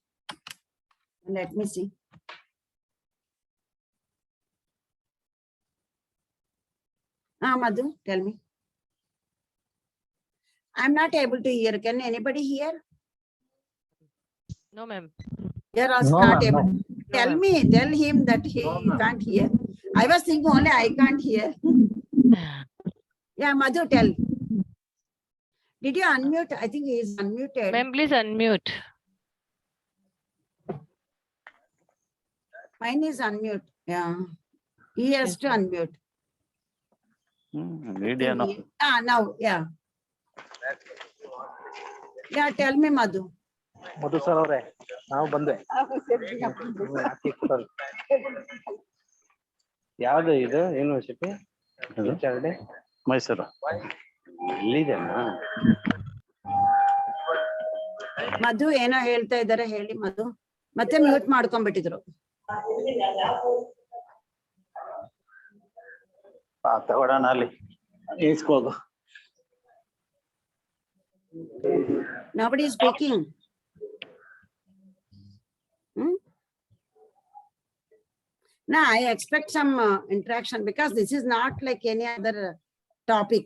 Let me see. Madhu, tell me. I'm not able to hear. Can anybody hear? No, ma'am. You're also not able. Tell me, tell him that he can't hear. I was thinking only I can't hear. Yeah, Madhu, tell. Did you unmute? I think he is unmuted. Ma'am, please unmute. Mine is unmute. Yeah. He has to unmute. Now, yeah. Yeah, tell me, Madhu. Madhu sir, now bande. ಯಾವುದು ಇದು university HRD Mysuru ಇಲ್ಲಿದೆನಾ ಮಧು ಏನೋ ಹೇಳ್ತಾ ಇದ್ದಾರೆ ಹೇಳಿ ಮಧು ಮತ್ತೆ mute ಮಾಡ್ಕೊಂಡ್ಬಿಟ್ಟಿದ್ರು ತಗೊಳ್ಳೋಣ ಅಲ್ಲಿ ಇಸ್ಕೋದು nobody is speaking. Now I expect some interaction because this is not like any other topic.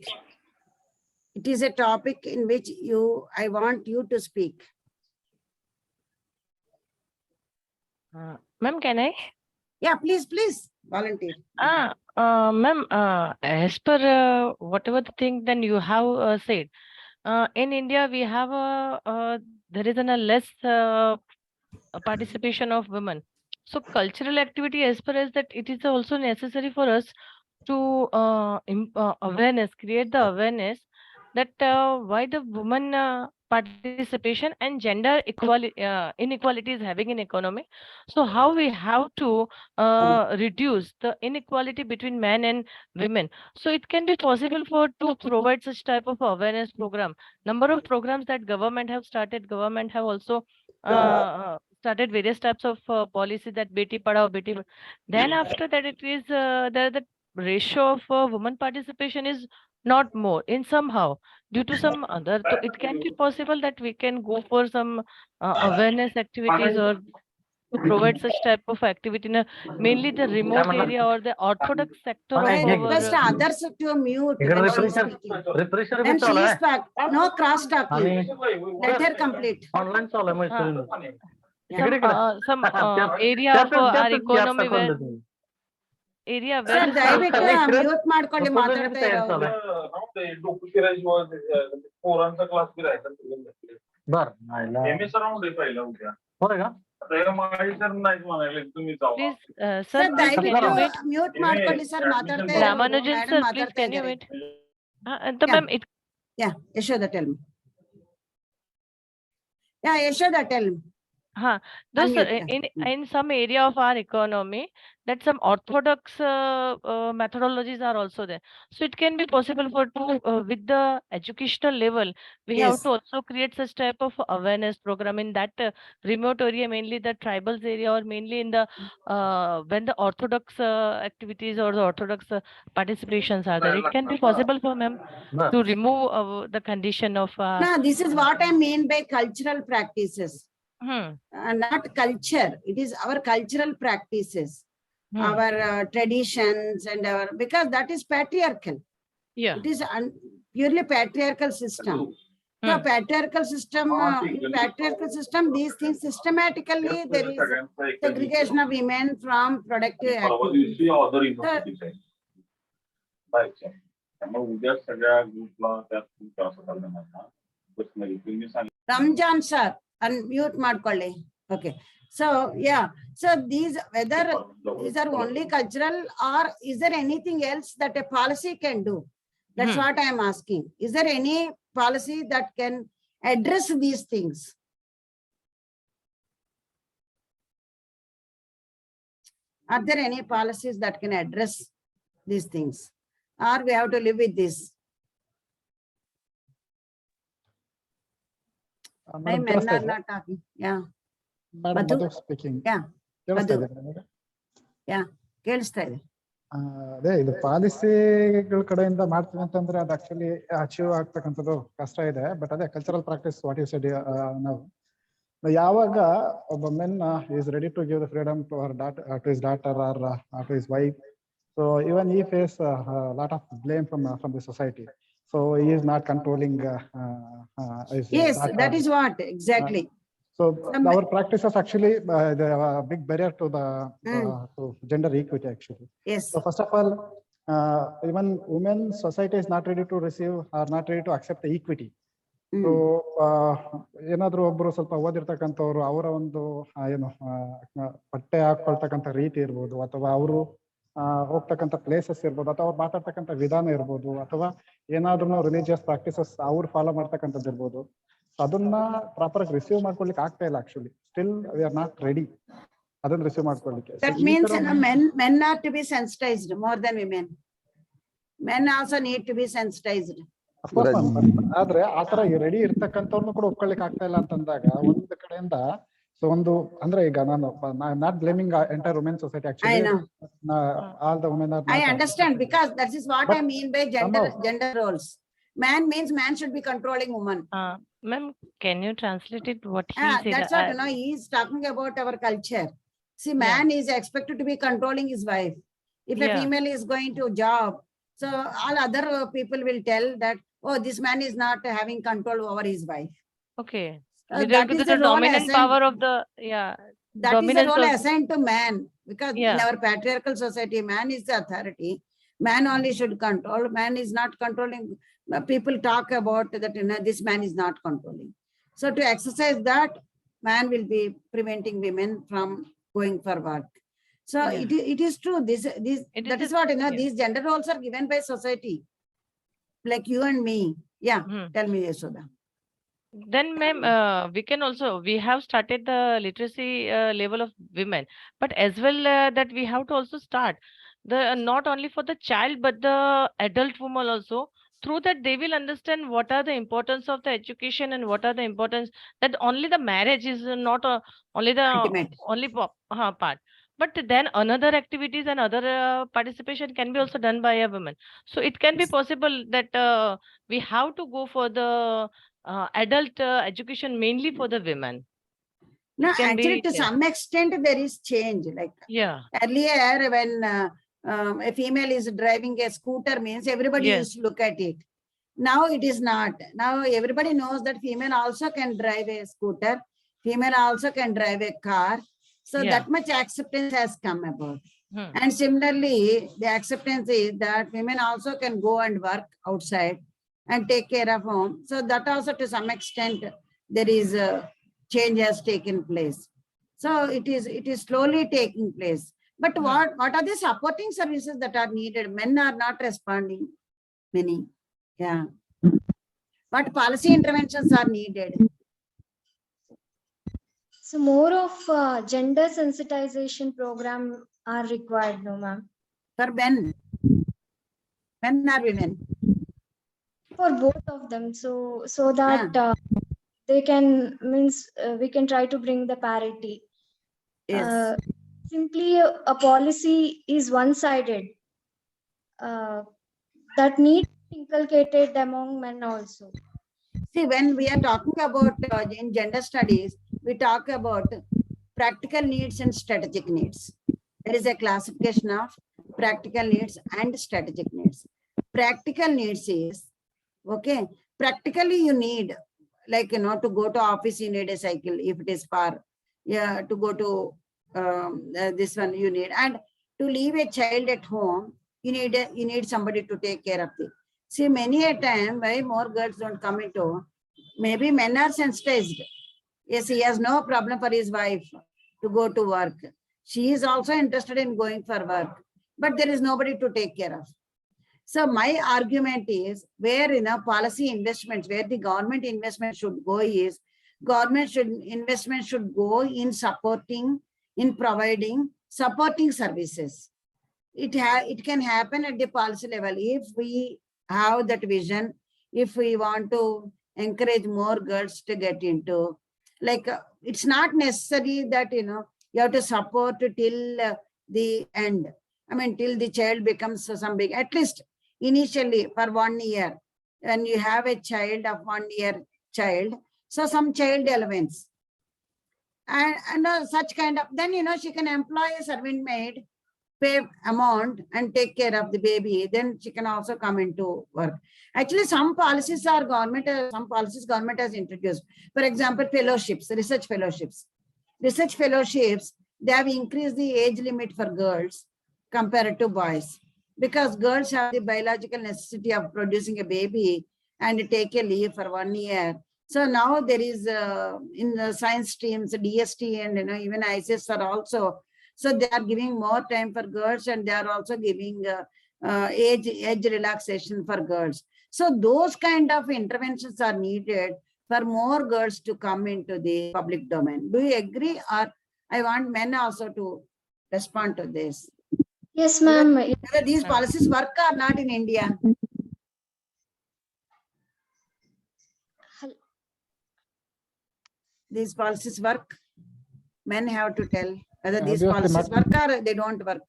It is a topic in which I want you to speak. Ma'am, can I? Yeah, please volunteer. Ma'am, as per whatever the thing then you have said, in India we have there is a less participation of women. So cultural activity, as far as that, it is also necessary for us to create the awareness that why the woman participation and gender inequality is having in economy. So how we have to reduce the inequality between men and women. So it can be possible to provide such type of awareness program. Number of programs that government have started. Government have also started various types of policy that Beti Padhao, Beti. Then after that, it is the ratio of women participation is not more in somehow due to some other. So it can be possible that we can go for some awareness activities or to provide such type of activity in mainly the remote area or the orthodox sector of I request others to mute when she is speaking. Then she is back. No cross talking. Let her complete. Some area of our economy where Sir, ದಯವಿಟ್ಟು mute ಮಾಡ್ಕೊಳ್ಳಿ ಮಾತಾಡ್ತಾ ಇರೋರು. Sir, ದಯವಿಟ್ಟು mute ಮಾಡ್ಕೊಳ್ಳಿ sir ಮಾತಾಡ್ತಾ ಇರೋರು. Ramanujan sir, please can you wait? Ma'am, Yeah, Yashoda, tell me. Yeah, Yashoda, tell me. Thus, in some area of our economy, that some orthodox methodologies are also there. So it can be possible with the educational level, we have to also create such type of awareness program in that remote area, mainly the tribals area, or mainly in the when the orthodox activities or the orthodox participations are there. It can be possible for ma'am to remove the condition of. No, this is what I mean by cultural practices. Not culture. It is our cultural practices, our traditions, and because that is patriarchal. Yeah, it is purely patriarchal system. So patriarchal system, these things systematically there is segregation of women from productive activities. Ramjan sir, unmute ಮಾಡ್ಕೊಳ್ಳಿ. Okay. So yeah, so whether these are only cultural or is there anything else that a policy can do? That's what I am asking. Is there any policy that can address these things? Are there any policies that can address these things? Or we have to live with this? Why men are not talking? Yeah. Madam Madhu? speaking. Yeah. ಕೇಳಿಸ್ತಾ Madhu. ಇದೆಯಾ ನಿಮಗೆ? Yeah. ಕೇಳಿಸ್ತಾ ಇದೆ. ಅದೇ ಇದು ಪಾಲಿಸಿಗಳ ಕಡೆಯಿಂದ ಮಾಡ್ತೀವಿ ಅಂತಂದ್ರೆ ಅದು ಆಕ್ಚುಲಿ ಅಚೀವ್ ಆಗ್ತಕ್ಕಂಥದ್ದು ಕಷ್ಟ ಇದೆ. ಬಟ್ ಅದೇ cultural practice what you said ನಾವು ಯಾವಾಗ ಒಬ್ಬ men is ready to give the freedom to our daughter, to his daughter or to his wife, so even he face lot of blame from the society. So he is not controlling Yes, that is what exactly. So our practices actually the big barrier to the to gender equity actually. Yes. So first of all, even women society is not ready to receive or not ready to accept the equity. So ಏನಾದ್ರು ಒಬ್ರು ಸ್ವಲ್ಪ ಓದಿರ್ತಕ್ಕಂಥವ್ರು ಅವರ ಒಂದು ಏನು ಬಟ್ಟೆ ಹಾಕೊಳ್ತಕ್ಕಂಥ ರೀತಿ ಇರ್ಬೋದು, ಅಥವಾ ಅವರು ಹೋಗ್ತಕ್ಕಂಥ ಪ್ಲೇಸಸ್ ಇರ್ಬೋದು, ಅಥವಾ ಅವ್ರು ಮಾತಾಡ್ತಕ್ಕಂಥ ವಿಧಾನ ಇರ್ಬೋದು, ಅಥವಾ ಏನಾದ್ರೂ ರಿಲಿಜಿಯಸ್ ಪ್ರಾಕ್ಟೀಸಸ್ ಅವ್ರು ಫಾಲೋ ಮಾಡ್ತಕ್ಕಂಥದ್ದು ಇರ್ಬೋದು, ಅದನ್ನ ಪ್ರಾಪರ್ ಆಗಿ ರಿಸೀವ್ ಮಾಡ್ಕೊಳ್ಲಿಕ್ಕೆ ಆಗ್ತಾ ಇಲ್ಲ. Actually still we are not ready ಅದನ್ನ receive ಮಾಡ್ಕೊಳ್ಲಿಕ್ಕೆ. That means men are to be sensitized more than women. Men also need to be sensitized. ಆದ್ರೆ ಆತರ ರೆಡಿ ಇರ್ತಕ್ಕಂಥವ್ರನ್ನು ಕೂಡ ಒಪ್ಕೊಳ್ಳಿಕ್ಕೆ ಆಗ್ತಾ ಇಲ್ಲ ಅಂತಂದಾಗ ಒಂದು ಕಡೆಯಿಂದ ಸೊ ಒಂದು ಅಂದ್ರೆ ಈಗ ನಾನು not blaming entire women society actually all the women are. I understand, because that is what I mean by gender roles. Man means man should be controlling woman. Ma'am, can you translate it what he said? That's what, he is talking about our culture. See, man is expected to be controlling his wife. If a female is going to job, so all other people will tell that, oh, this man is not having control over his wife. Okay. That is the dominant power of the, that is the role of, assigned to man, because in our patriarchal society, man is the authority. Man only should control. Man is not controlling. People talk about that, this man is not controlling. So to exercise that, man will be preventing women from going for work. So it is true. That is what, these gender roles are given by society, like you and me. Yeah. Tell me, Yashoda. Then, ma'am, we have started the literacy level of women, but as well that we have to also start not only for the child but the adult woman also. Through that they will understand what are the importance of the education and what are the importance, that only the marriage is not only the Ultimate. only part, but then another activities and other participation can be also done by a woman. So it can be possible that we have to go for the adult education mainly for the women. No, actually, to some extent, there is change. Like earlier, when a female is driving a scooter, means everybody used to look at it. Now it is not. Now everybody knows that female also can drive a scooter. Female also can drive a car. So that much acceptance has come about. And similarly, the acceptance is that women also can go and work outside and take care of home. So that also, to some extent, there is a change has taken place. So it is slowly taking place. But what are the supporting services that are needed? Men are not responding, many. Yeah. What policy interventions are needed? So more of gender sensitization program are required, no, ma'am? For men. Men or women? For both of them. So that they can, we can try to bring the parity. Yes. Simply a policy is one-sided. That needs to be inculcated among men also. See, when we are talking about in gender studies, we talk about practical needs and strategic needs. There is a classification of practical needs and strategic needs. Practical needs is, okay, practically you need, like, to go to office, you need a cycle if it is far. Yeah, to go to this one you need, and to leave a child at home, you need somebody to take care of it. See, many a time why more girls don't come into, maybe men are sensitized. Yes, he has no problem for his wife to go to work. She is also interested in going for work, but there is nobody to take care of. So my argument is where policy investments, where the government investment should go is investment should go in supporting, in providing supporting services. It can happen at the policy level if we have that vision, if we want to encourage more girls to get into, like it's not necessary that you have to support till the end. I mean, till the child becomes some big, at least initially for 1 year, when you have a child of 1 year child, so some child allowance and such kind of, then she can employ a servant maid, pay amount and take care of the baby, then she can also come into work. Actually, some policies are government has introduced. For example, fellowships, research fellowships. Research fellowships, they have increased the age limit for girls compared to boys, because girls have the biological necessity of producing a baby and take a leave for 1 year. So now there is in the science streams, DST and even ICSSR also. So they are giving more time for girls, and they are also giving age relaxation for girls. So those kind of interventions are needed for more girls to come into the public domain. Do you agree? Or I want men also to respond to this. Yes, ma'am. Whether these policies work or not in India. These policies work. Men have to tell whether these policies work or they don't work.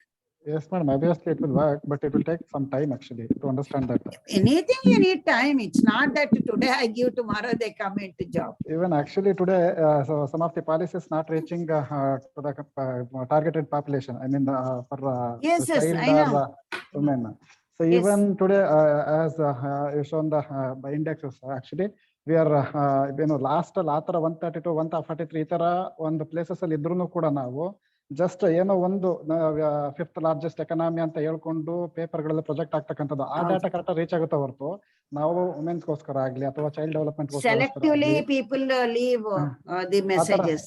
Yes, madam. Obviously, it will work, but it will take some time actually to understand that. Anything you need time. It's not that today I give, tomorrow they come into job. Even actually today, so some of the policies not reaching to the targeted population. I mean, for Yes, the yes, child I know. or women. So Yes. even today, as you shown the by indexes, actually we are last ಆತರ 132, 143 ಈ ತರ ಒಂದು places ಅಲ್ಲಿ ಇದ್ರೂ ಕೂಡ ನಾವು just ಏನೋ ಒಂದು 5th largest ಎಕನಾಮಿ ಅಂತ ಹೇಳ್ಕೊಂಡು ಪೇಪರ್ಗಳಲ್ಲಿ ಪ್ರೊಜೆಕ್ಟ್ ಆಗ್ತಕ್ಕಂಥದ್ದು ಆ ಡಾಟಾ ಕರೆಕ್ಟ್ ರೀಚ್ ಆಗುತ್ತೆ ಹೊರತು ನಾವು ವುಮೆನ್ಸ್ಗೋಸ್ಕರ ಆಗ್ಲಿ ಅಥವಾ child development Selectively people leave the messages.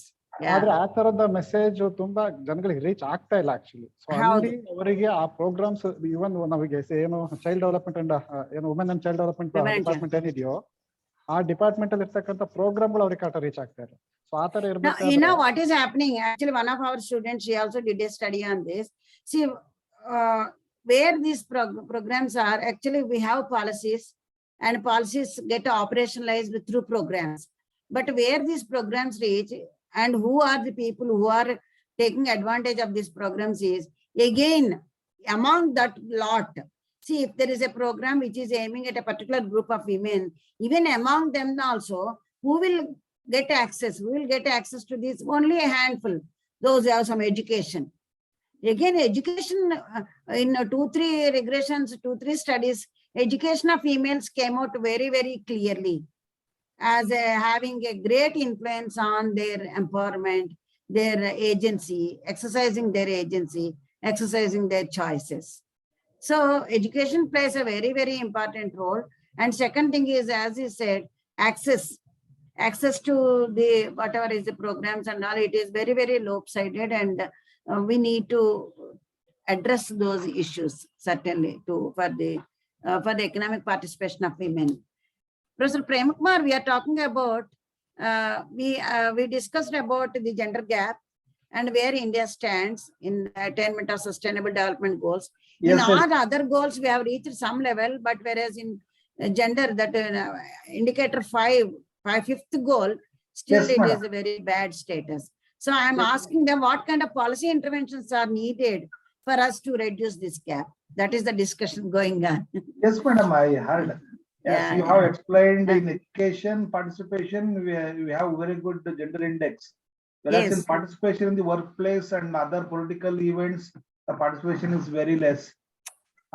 ಆದ್ರೆ ಆ ತರದ ಮೆಸೇಜ್ ತುಂಬಾ ಜನಗಳಿಗೆ ರೀಚ್ ಆಗ್ತಾ ಇಲ್ಲ ಆಕ್ಚುಲಿ. ಸೊ ಅಲ್ಲಿ ಅವರಿಗೆ ಆ ಪ್ರೋಗ್ರಾಮ್ಸ್ ಇವನ್ ನಮಗೆ ಏನು ಚೈಲ್ಡ್ ಡೆವಲಪ್ಮೆಂಟ್ ಅಂಡ್ ಏನು women and child development department ಏನಿದೆಯೋ ಆ ಡಿಪಾರ್ಟ್ಮೆಂಟ್ ಅಲ್ಲಿ ಇರ್ತಕ್ಕಂಥ ಪ್ರೋಗ್ರಾಮ್ಗಳು ಅವ್ರಿಗೆ ಕರೆಕ್ಟ್ ರೀಚ್ ಆಗ್ತಾ ಇಲ್ಲ. ಸೊ ಆ ತರ ಇರಬೇಕು. You know what is happening? Actually, one of our students, she also did a study on this. See, where these programs are, actually we have policies and policies get operationalized through programs. But where these programs reach and who are the people who are taking advantage of these programs is, again, among that lot. See, if there is a program which is aiming at a particular group of women, even among them also, who will get access? Who will get access to this? Only a handful, those who have some education. Again, education in 2-3 regressions, 2-3 studies, education of females came out very, very clearly as having a great influence on their empowerment, their agency, exercising their agency, exercising their choices. So education plays a very, very important role. And second thing is, as you said, access to the whatever is the programs and all, it is very, very lopsided, and we need to address those issues certainly for the economic participation of women. Professor Premkumar, we are talking about we discussed about the gender gap and where India stands in attainment of sustainable development goals. In all other goals, we have reached some level, but whereas in gender, that indicator 5th goal, still it is a very bad status. So I am asking them what kind of policy interventions are needed for us to reduce this gap. That is the discussion going on. Yes, madam, I heard. Yes, you have explained in education participation, we have very good gender index. Whereas in participation in the workplace and other political events, the participation is very less.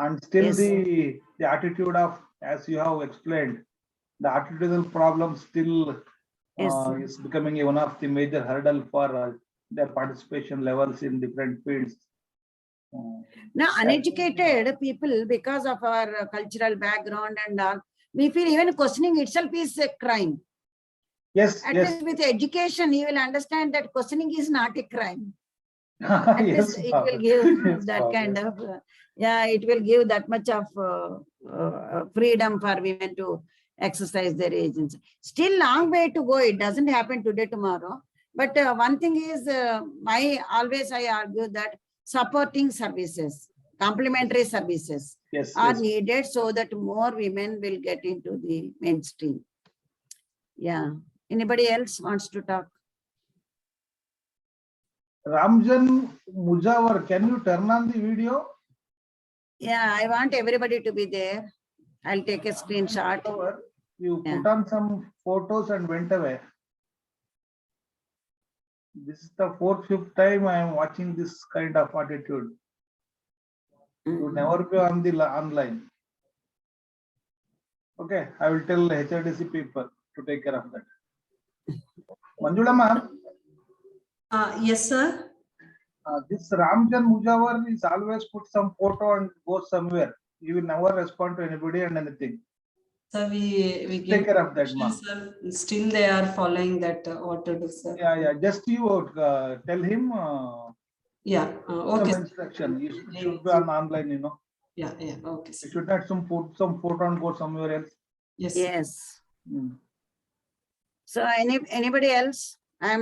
And still the attitude of, as you have explained, the attitudinal problem still is becoming one of the major hurdle for their participation levels in different fields. Now, uneducated people, because of our cultural background and all, we feel even questioning itself is a crime. Yes, At least with education, you will understand that questioning is not a crime. At Yes, least it will give that kind of, it will give that much of freedom for women to exercise their agency. Still long way to go. It doesn't happen today, tomorrow. But one thing is, I argue that supporting services, complementary services Yes, are yes. needed so that more women will get into the mainstream. Yeah. Anybody else wants to talk? Ramjan Mujawar, can you turn on the video? Yeah, I want everybody to be there. I'll take a screenshot. You Yeah. put on some photos and went away. This is the fourth, fifth time I am watching this kind of attitude. You never be on the online. Okay, I will tell HRDC people to take care of that. Manjula ma'am, Yes, sir. this Ramjan Mujawar is always put some photo and go somewhere. He will never respond to anybody and anything. So we Take give care of that, ma'am. sir. Still they are following that what to do, sir. Yeah. Just you tell him Yeah. some Okay. instruction. You should be on online, you know. Yeah. Okay, sir. You should not put some photo and go somewhere else. Yes. Sir. Yes. Hmm. So anybody else?